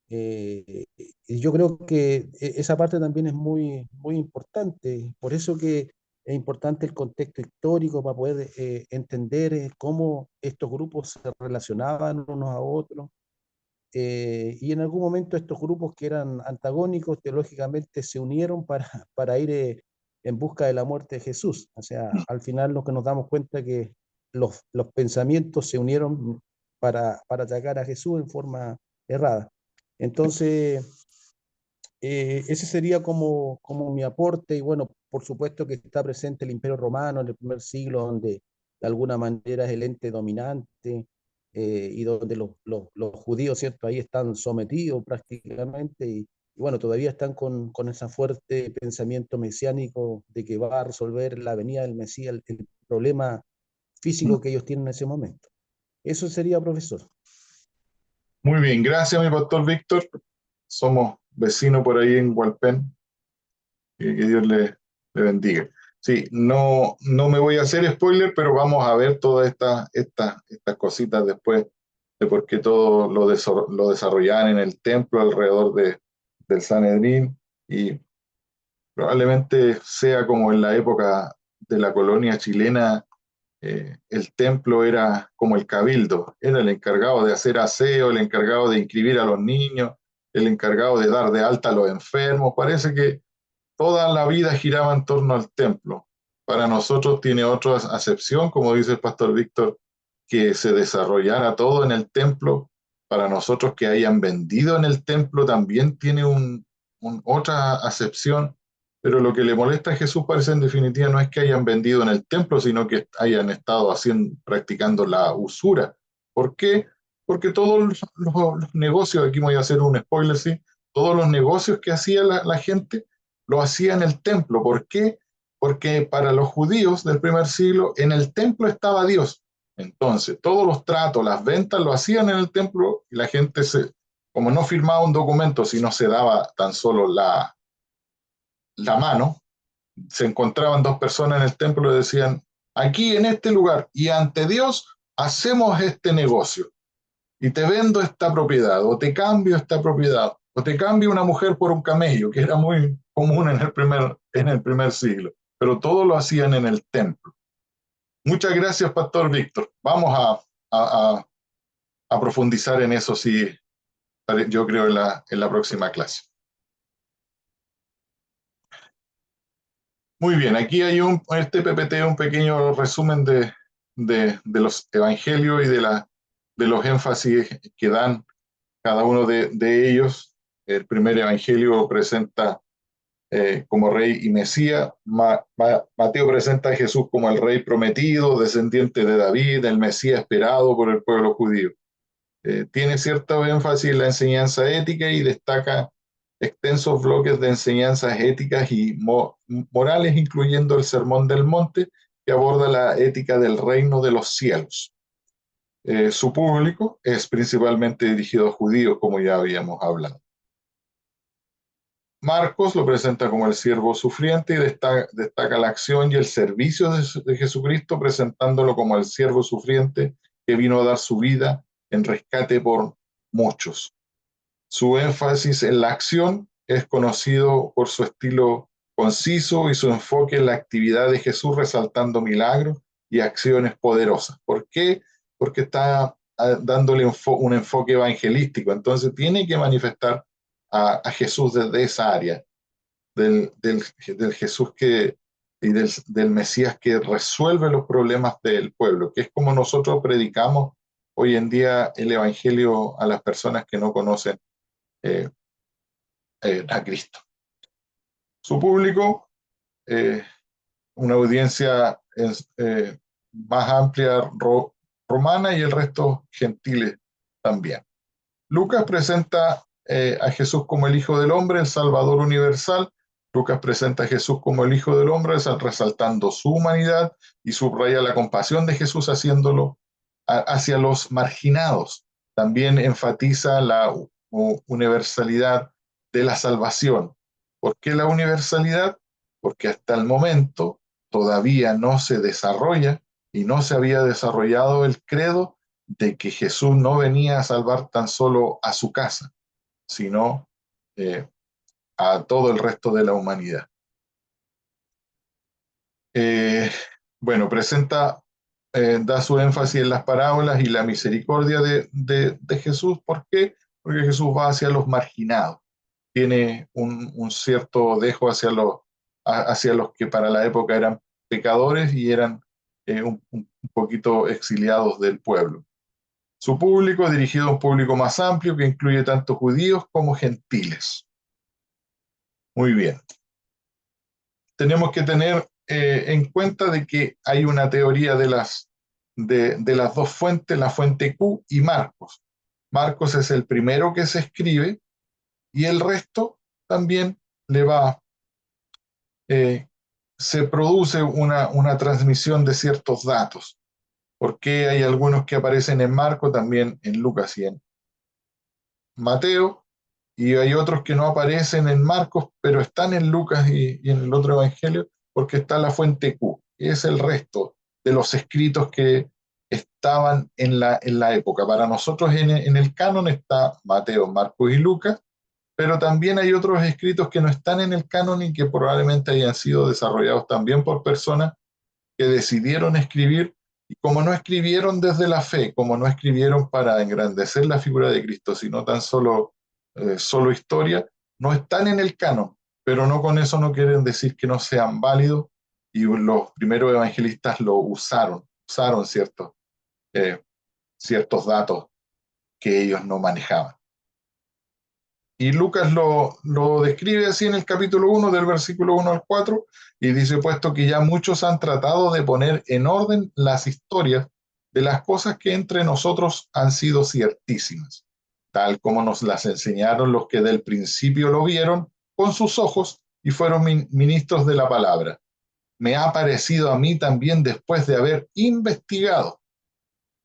Y yo creo que esa parte también es muy importante. Por eso que es importante el contexto histórico para poder entender cómo estos grupos se relacionaban unos a otros. Y en algún momento estos grupos que eran antagónicos teológicamente se unieron para ir en busca de la muerte de Jesús. O sea, al final lo que nos damos cuenta es que los pensamientos se unieron para atacar a Jesús en forma errada. Entonces, ese sería como mi aporte. Y bueno, por supuesto que está presente el Imperio Romano en el primer siglo, donde de alguna manera es el ente dominante, y donde los judíos, ¿cierto? Ahí están sometidos prácticamente y bueno, todavía están con ese fuerte pensamiento mesiánico de que va a resolver la venida del Mesías, el problema físico que ellos tienen en ese momento. Eso sería, profesor. muy bien. Gracias, mi pastor Víctor. Somos vecinos por ahí en Hualpén. Que Dios le bendiga. Sí, no me voy a hacer spoiler, pero vamos a ver todas estas cositas después de por qué todo lo desarrollaban en el templo alrededor del Sanedrín, y probablemente sea como en la época de la colonia chilena. El templo era como el cabildo, era el encargado de hacer aseo, el encargado de inscribir a los niños, el encargado de dar de alta a los enfermos. Parece que toda la vida giraba en torno al templo. Para nosotros tiene otra acepción, como dice el pastor Víctor, que se desarrollara todo en el templo. Para nosotros que hayan vendido en el templo también tiene otra acepción, pero lo que le molesta a Jesús parece en definitiva no es que hayan vendido en el templo, sino que hayan estado practicando la usura. ¿Por qué? Porque todos los negocios, aquí voy a hacer un spoiler, ¿sí? Todos los negocios que hacía la gente lo hacía en el templo. ¿Por qué? Porque para los judíos del primer siglo, en el templo estaba Dios. Entonces, todos los tratos, las ventas lo hacían en el templo y la gente como no firmaba un documento, sino se daba tan solo la mano, se encontraban dos personas en el templo y decían, aquí en este lugar y ante Dios hacemos este negocio y te vendo esta propiedad o te cambio esta propiedad o te cambio una mujer por un camello, que era muy común en el primer siglo, pero todo lo hacían en el templo. Muchas gracias, Pastor Víctor. Vamos a profundizar en eso, sí, yo creo, en la próxima clase. Muy bien, aquí hay este PPT, un pequeño resumen de los evangelios y de los énfasis que dan cada uno de ellos. El primer evangelio presenta como rey y Mesías. Mateo presenta a Jesús como el rey prometido, descendiente de David, el Mesías esperado por el pueblo judío. Tiene cierto énfasis en la enseñanza ética y destaca extensos bloques de enseñanzas éticas y morales, incluyendo el Sermón del Monte, que aborda la ética del reino de los cielos. Su público es principalmente dirigido a judíos, como ya habíamos hablado. Marcos lo presenta como el siervo sufriente y destaca la acción y el servicio de Jesucristo, presentándolo como el siervo sufriente que vino a dar su vida en rescate por muchos. Su énfasis en la acción es conocido por su estilo conciso y su enfoque en la actividad de Jesús, resaltando milagros y acciones poderosas. ¿Por qué? Porque está dándole un enfoque evangelístico, entonces tiene que manifestar a Jesús desde esa área, del Jesús y del Mesías que resuelve los problemas del pueblo, que es como nosotros predicamos hoy en día el Evangelio a las personas que no conocen a Cristo. Su público, una audiencia más amplia romana y el resto gentiles también. Lucas presenta a Jesús como el Hijo del Hombre, el Salvador universal. Lucas presenta a Jesús como el Hijo del Hombre, resaltando su humanidad y subraya la compasión de Jesús haciéndolo hacia los marginados. También enfatiza la universalidad de la salvación. ¿Por qué la universalidad? Porque hasta el momento todavía no se desarrolla y no se había desarrollado el credo de que Jesús no venía a salvar tan solo a su casa, sino a todo el resto de la humanidad. Bueno, da su énfasis en las parábolas y la misericordia de Jesús. ¿Por qué? Porque Jesús va hacia los marginados. Tiene un cierto dejo hacia los que para la época eran pecadores y eran un poquito exiliados del pueblo. Su público dirigido a un público más amplio que incluye tanto judíos como gentiles. Muy bien. Tenemos que tener en cuenta de que hay una teoría de las dos fuentes, la fuente Q y Marcos. Marcos es el primero que se escribe y el resto también se produce una transmisión de ciertos datos. Porque hay algunos que aparecen en Marcos, también en Lucas y en Mateo, y hay otros que no aparecen en Marcos, pero están en Lucas y en el otro evangelio, porque está la fuente Q, que es el resto de los escritos que estaban en la época. Para nosotros en el canon está Mateo, Marcos y Lucas, pero también hay otros escritos que no están en el canon y que probablemente hayan sido desarrollados también por personas que decidieron escribir, y como no escribieron desde la fe, como no escribieron para engrandecer la figura de Cristo, sino tan solo historia, no están en el canon, pero no con eso no quieren decir que no sean válidos, y los primeros evangelistas lo usaron ciertos datos que ellos no manejaban. Y Lucas lo describe así en el capítulo 1, del versículo 1 al 4, y dice, puesto que ya muchos han tratado de poner en orden las historias de las cosas que entre nosotros han sido ciertísimas, tal como nos las enseñaron los que del principio lo vieron con sus ojos y fueron ministros de la palabra. Me ha parecido a mí también, después de haber investigado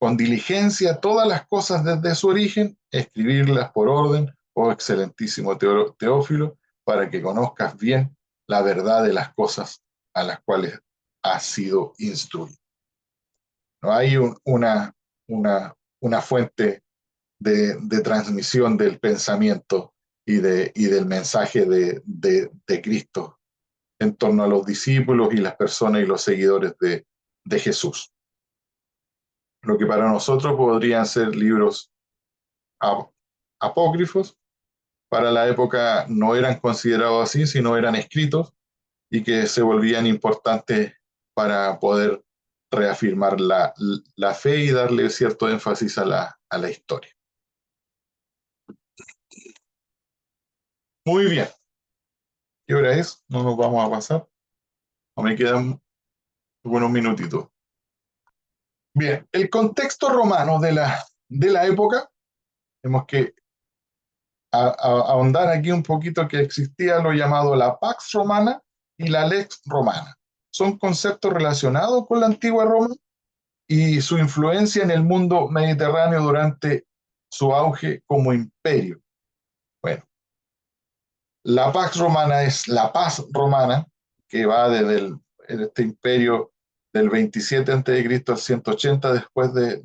con diligencia todas las cosas desde su origen, escribirlas por orden, oh excelentísimo Teófilo, para que conozcas bien la verdad de las cosas a las cuales has sido instruido. No hay una fuente de transmisión del pensamiento y del mensaje de Cristo en torno a los discípulos y las personas y los seguidores de Jesús. Lo que para nosotros podrían ser libros apócrifos, para la época no eran considerados así, sino eran escritos y que se volvían importantes para poder reafirmar la fe y darle cierto énfasis a la historia. Muy bien. ¿Qué hora es? No nos vamos a pasar. O me quedan unos minutitos. Bien, el contexto romano de la época, tenemos que ahondar aquí un poquito, que existía lo llamado la Pax Romana y la Lex Romana. Son conceptos relacionados con la antigua Roma y su influencia en el mundo mediterráneo durante su auge como imperio. Bueno, la Pax Romana es la paz romana, que va desde este imperio del 27 a.C. al 180 después de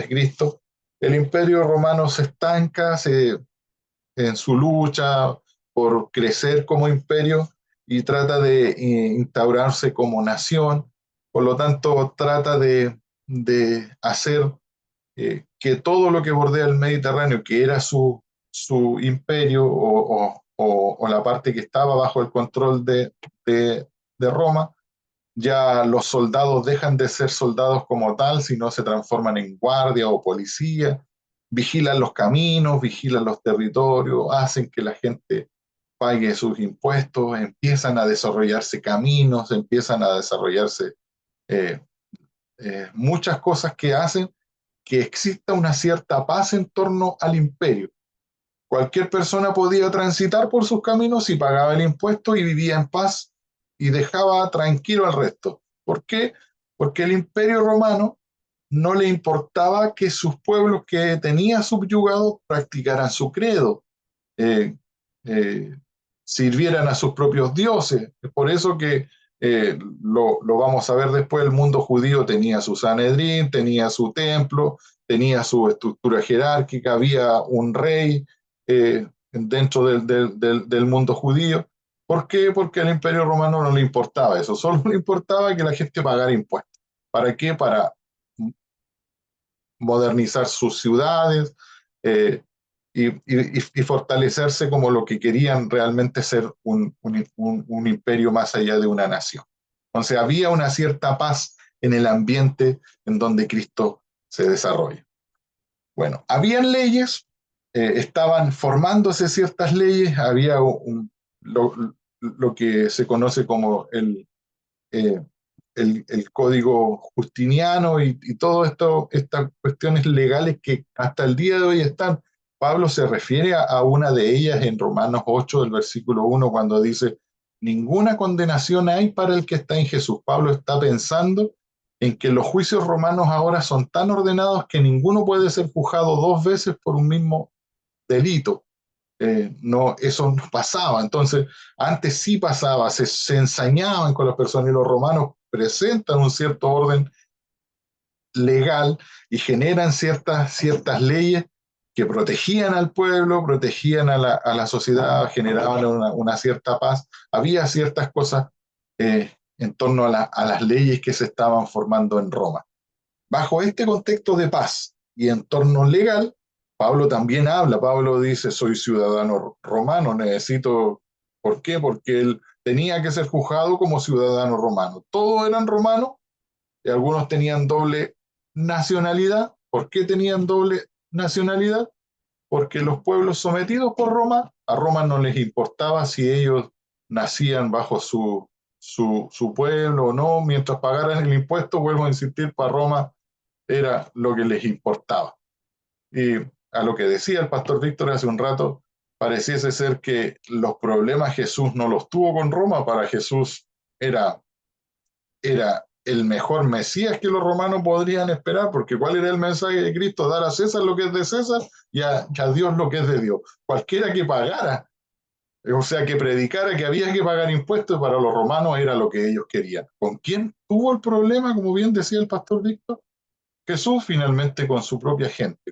Cristo. El imperio romano se estanca en su lucha por crecer como imperio y trata de instaurarse como nación. Por lo tanto, trata de hacer que todo lo que bordea el Mediterráneo, que era su imperio o la parte que estaba bajo el control de Roma, ya los soldados dejan de ser soldados como tal, sino se transforman en guardia o policía, vigilan los caminos, vigilan los territorios, hacen que la gente pague sus impuestos, empiezan a desarrollarse caminos, empiezan a desarrollarse eh, muchas cosas que hacen que exista una cierta paz en torno al imperio. Cualquier persona podía transitar por sus caminos y pagaba el impuesto y vivía en paz y dejaba tranquilo al resto. ¿Por qué? Porque el imperio romano no le importaba que sus pueblos que tenía subyugados practicaran su credo, eh, eh, sirvieran a sus propios dioses. Es por eso que lo vamos a ver después, el mundo judío tenía su Sanedrín, tenía su templo, tenía su estructura jerárquica, había un rey dentro del mundo judío. ¿Por qué? Porque al imperio romano no le importaba eso, solo le importaba que la gente pagara impuestos. ¿Para qué? Para modernizar sus ciudades y fortalecerse como lo que querían realmente ser un imperio más allá de una nación. Entonces había una cierta paz en el ambiente en donde Cristo se desarrolla. Bueno, habían leyes, estaban formándose ciertas leyes, había lo que se conoce como el código justiniano y todo esto, estas cuestiones legales que hasta el día de hoy están. Pablo se refiere a una de ellas en Romanos 8, del versículo 1, cuando dice, ninguna condenación hay para el que está en Jesús. Pablo está pensando en que los juicios romanos ahora son tan ordenados que ninguno puede ser juzgado dos veces por un mismo delito. No, eso no pasaba. Entonces, antes sí pasaba, se ensañaban con las personas y los romanos presentan un cierto orden legal y generan ciertas leyes que protegían al pueblo, protegían a la sociedad, generaban una cierta paz. Había ciertas cosas en torno a las leyes que se estaban formando en Roma. Bajo este contexto de paz y entorno legal, Pablo también habla. Pablo dice, soy ciudadano romano, necesito... ¿Por qué? Porque él tenía que ser juzgado como ciudadano romano. Todos eran romanos y algunos tenían doble nacionalidad. ¿Por qué tenían doble nacionalidad? Porque los pueblos sometidos por Roma, a Roma no les importaba si ellos nacían bajo su pueblo o no, mientras pagaran el impuesto, vuelvo a insistir, para Roma era lo que les importaba. Y a lo que decía el pastor Víctor hace un rato, pareciese ser que los problemas Jesús no los tuvo con Roma, para Jesús era el mejor Mesías que los romanos podrían esperar, porque ¿cuál era el mensaje de Cristo? Dar a César lo que es de César y a Dios lo que es de Dios. Cualquiera que pagara, o sea, que predicara que había que pagar impuestos, para los romanos era lo que ellos querían. ¿Con quién tuvo el problema, como bien decía el pastor Víctor? Jesús finalmente con su propia gente,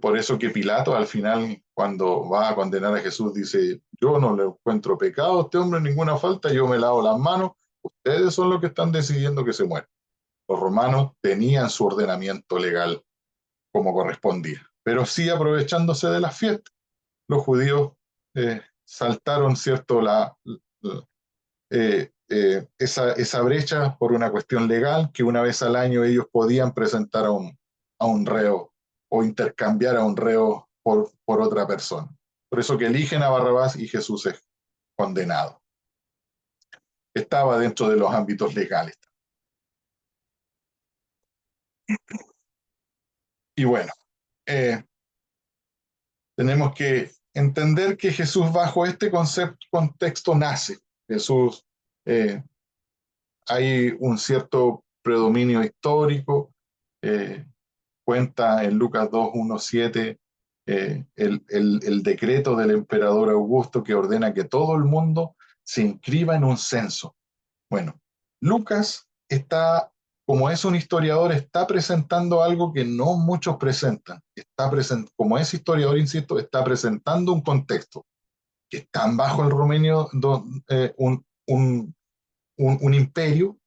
por eso que Pilato al final, cuando va a condenar a Jesús, dice, yo no le encuentro pecado a este hombre, ninguna falta, yo me lavo las manos, ustedes son los que están decidiendo que se muera. Los romanos tenían su ordenamiento legal como correspondía, pero sí aprovechándose de las fiestas. Los judíos saltaron, ¿cierto?, esa brecha por una cuestión legal, que una vez al año ellos podían presentar a un reo o intercambiar a un reo por otra persona. Por eso que eligen a Barrabás y Jesús es condenado. Estaba dentro de los ámbitos legales. Y bueno, tenemos que entender que Jesús bajo este contexto nace. Jesús, hay un cierto predominio histórico, cuenta en Lucas 2, 1, 7 el decreto del emperador Augusto que ordena que todo el mundo se inscriba en un censo. Bueno, Lucas está, como es un historiador, está presentando algo que no muchos presentan. Como es historiador, insisto, está presentando un contexto que están bajo el Romenio, un imperio,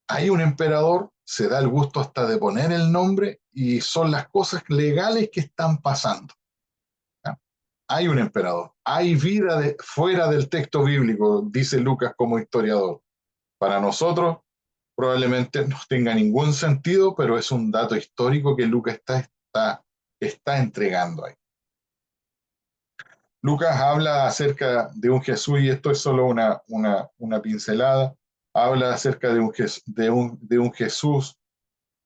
hay un emperador, se da el gusto hasta de poner el nombre y son las cosas legales que están pasando. ¿Ya? Hay un emperador, hay vida fuera del texto bíblico, dice Lucas como historiador. Para nosotros probablemente no tenga ningún sentido, pero es un dato histórico que Lucas está entregando ahí. Lucas habla acerca de un Jesús, y esto es solo una pincelada, habla acerca de un Jesús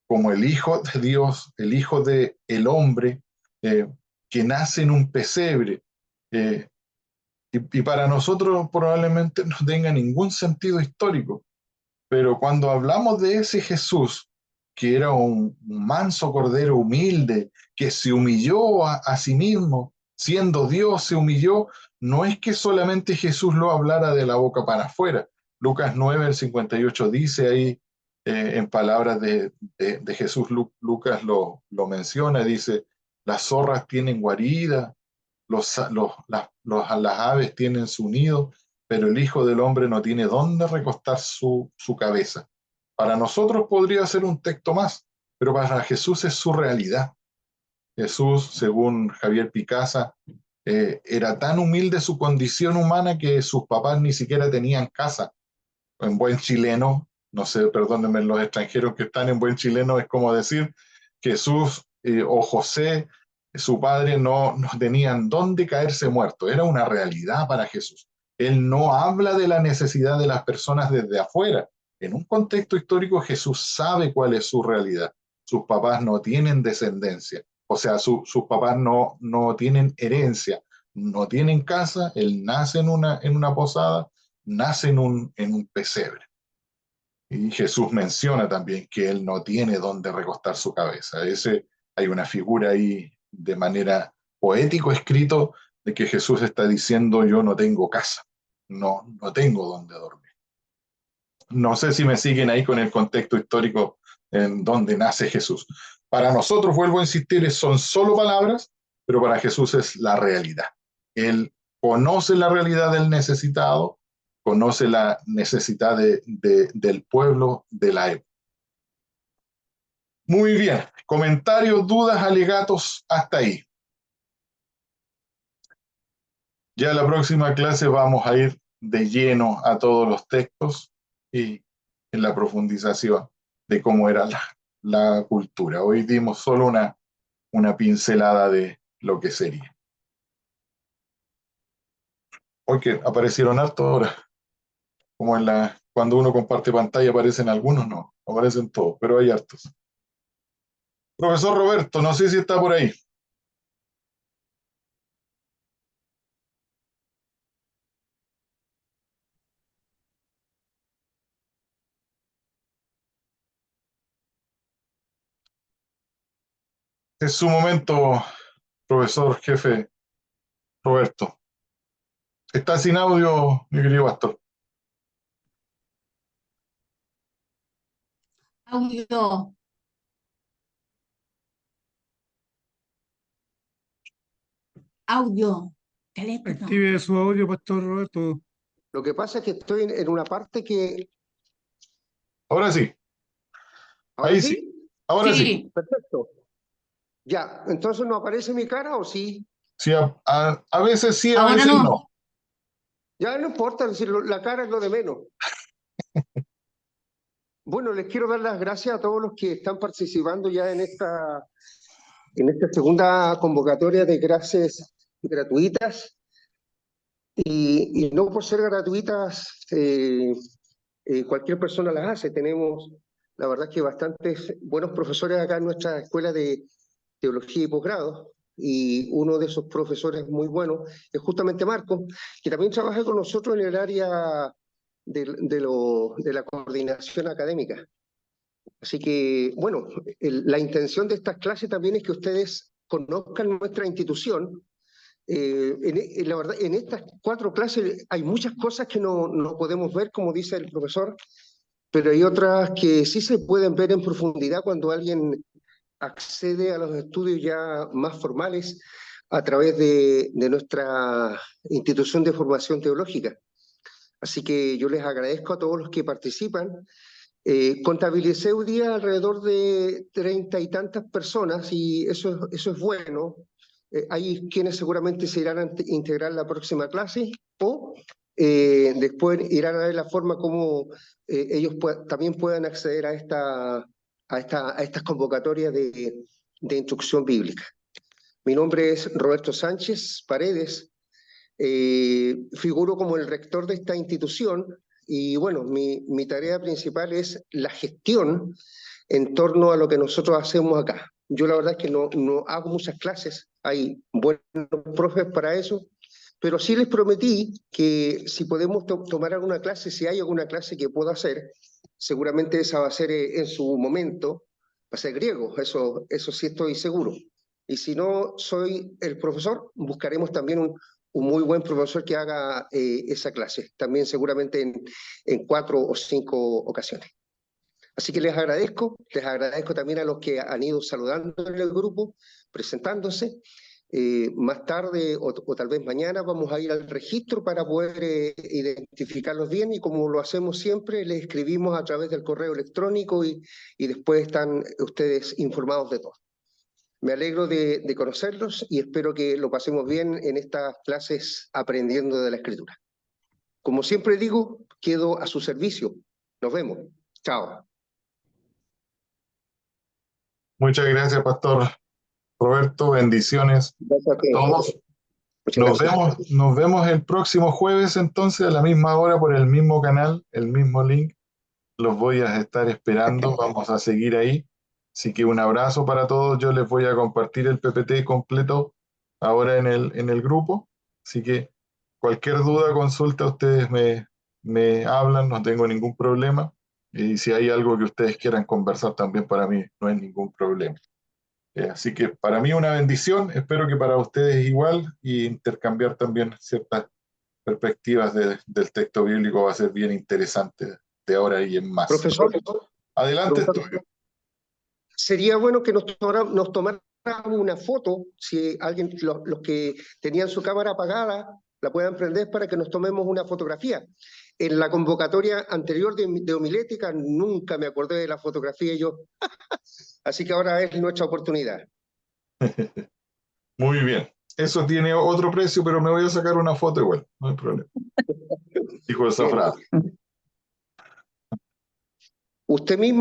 como el Hijo de Dios, el Hijo del hombre, que nace en un pesebre. Y para nosotros probablemente no tenga ningún sentido histórico, pero cuando hablamos de ese Jesús, que era un manso cordero humilde, que se humilló a sí mismo, siendo Dios, se humilló, no es que solamente Jesús lo hablara de la boca para afuera. Lucas 9, el 58 dice ahí, en palabras de Jesús, Lucas lo menciona, dice, las zorras tienen guarida, las aves tienen su nido, pero el Hijo del Hombre no tiene dónde recostar su cabeza. Para nosotros podría ser un texto más, pero para Jesús es su realidad. Jesús, según Javier Picasa, era tan humilde su condición humana que sus papás ni siquiera tenían casa. En buen chileno, no sé, perdónenme los extranjeros que están en buen chileno, es como decir, Jesús o José, su padre, no tenían dónde caerse muerto. Era una realidad para Jesús. Él no habla de la necesidad de las personas desde afuera. En un contexto histórico, Jesús sabe cuál es su realidad. Sus papás no tienen descendencia, o sea, sus papás no tienen herencia, no tienen casa. Él nace en una posada, nace en un pesebre. Y Jesús menciona también que él no tiene dónde recostar su cabeza. Hay una figura ahí de manera poético escrito de que Jesús está diciendo, yo no tengo casa, no tengo dónde dormir. No sé si me siguen ahí con el contexto histórico en donde nace Jesús. Para nosotros, vuelvo a insistir, son solo palabras, pero para Jesús es la realidad. Él conoce la realidad del necesitado, conoce la necesidad del pueblo de la época. Muy bien, comentarios, dudas, alegatos, hasta ahí. Ya la próxima clase vamos a ir de lleno a todos los textos y en la profundización de cómo era la cultura. Hoy dimos solo una pincelada de lo que sería. Hoy que aparecieron harto ahora, como cuando uno comparte pantalla aparecen algunos, no, aparecen todos, pero hay hartos. Profesor Roberto, no sé si está por ahí. Es su momento, profesor jefe Roberto. Está sin audio, mi querido pastor. Audio. Audio. Teléfono. Active su audio, Pastor Roberto. Lo que pasa es que estoy en una parte que... Ahora sí, ¿Ahora ahí sí? sí, ahora sí. Sí. Perfecto. Ya, entonces no aparece mi cara o sí. Sí, a veces sí, a Ahora veces no. no. Ya no importa, es decir, la cara es lo de menos. Bueno, les quiero dar las gracias a todos los que están participando ya en esta segunda convocatoria de clases gratuitas. Y no por ser gratuitas, cualquier persona las hace. Tenemos, la verdad, que bastantes buenos profesores acá en nuestra escuela de teología y posgrado. Y uno de esos profesores muy buenos es justamente Marco, que también trabaja con nosotros en el área de la coordinación académica. Así que, bueno, la intención de estas clases también es que ustedes conozcan nuestra institución. La verdad, en estas 4 clases hay muchas cosas que no podemos ver, como dice el profesor, pero hay otras que sí se pueden ver en profundidad cuando alguien accede a los estudios ya más formales a través de nuestra institución de formación teológica. Así que yo les agradezco a todos los que participan. Contabilicé un día alrededor de 30 y tantas personas y eso es bueno. Hay quienes seguramente se irán a integrar la próxima clase o después irán a ver la forma como ellos también puedan acceder a estas convocatorias de instrucción bíblica. Mi nombre es Roberto Sánchez Paredes, figuro como el rector de esta institución y bueno, mi tarea principal es la gestión en torno a lo que nosotros hacemos acá. Yo la verdad es que no hago muchas clases, hay buenos profes para eso, pero sí les prometí que si podemos tomar alguna clase, si hay alguna clase que pueda hacer, seguramente esa va a ser en su momento, va a ser griego, eso sí estoy seguro. Y si no soy el profesor, buscaremos también un muy buen profesor que haga esa clase, también seguramente en 4 o 5 ocasiones. Así que les agradezco también a los que han ido saludando en el grupo, presentándose. Más tarde o tal vez mañana vamos a ir al registro para poder identificarlos bien y como lo hacemos siempre, les escribimos a través del correo electrónico y después están ustedes informados de todo. Me alegro de conocerlos y espero que lo pasemos bien en estas clases aprendiendo de la Escritura. Como siempre digo, quedo a su servicio. Nos vemos. Chao. Muchas gracias, pastor Roberto. Bendiciones Gracias a a todos. Muchas gracias. Nos vemos el próximo jueves entonces a la misma hora por el mismo canal, el mismo link. Los voy a estar esperando. Vamos a seguir ahí. Así que un abrazo para todos. Yo les voy a compartir el PPT completo ahora en el grupo. Así que cualquier duda, consulta, ustedes me hablan, no tengo ningún problema. Y si hay algo que ustedes quieran conversar también para mí, no hay ningún problema. Así que para mí una bendición, espero que para ustedes igual, y intercambiar también ciertas perspectivas del texto bíblico va a ser bien interesante de ahora y en más. Profesor, Adelante, profesor, estudio. sería bueno que nos tomáramos una foto, si alguien, los que tenían su cámara apagada, la puedan prender para que nos tomemos una fotografía. En la convocatoria anterior de homilética nunca me acordé de la fotografía yo. Así que ahora es nuestra oportunidad. Muy bien. Eso tiene otro precio, pero me voy a sacar una foto igual, no hay problema. Dijo esa frase. Usted mismo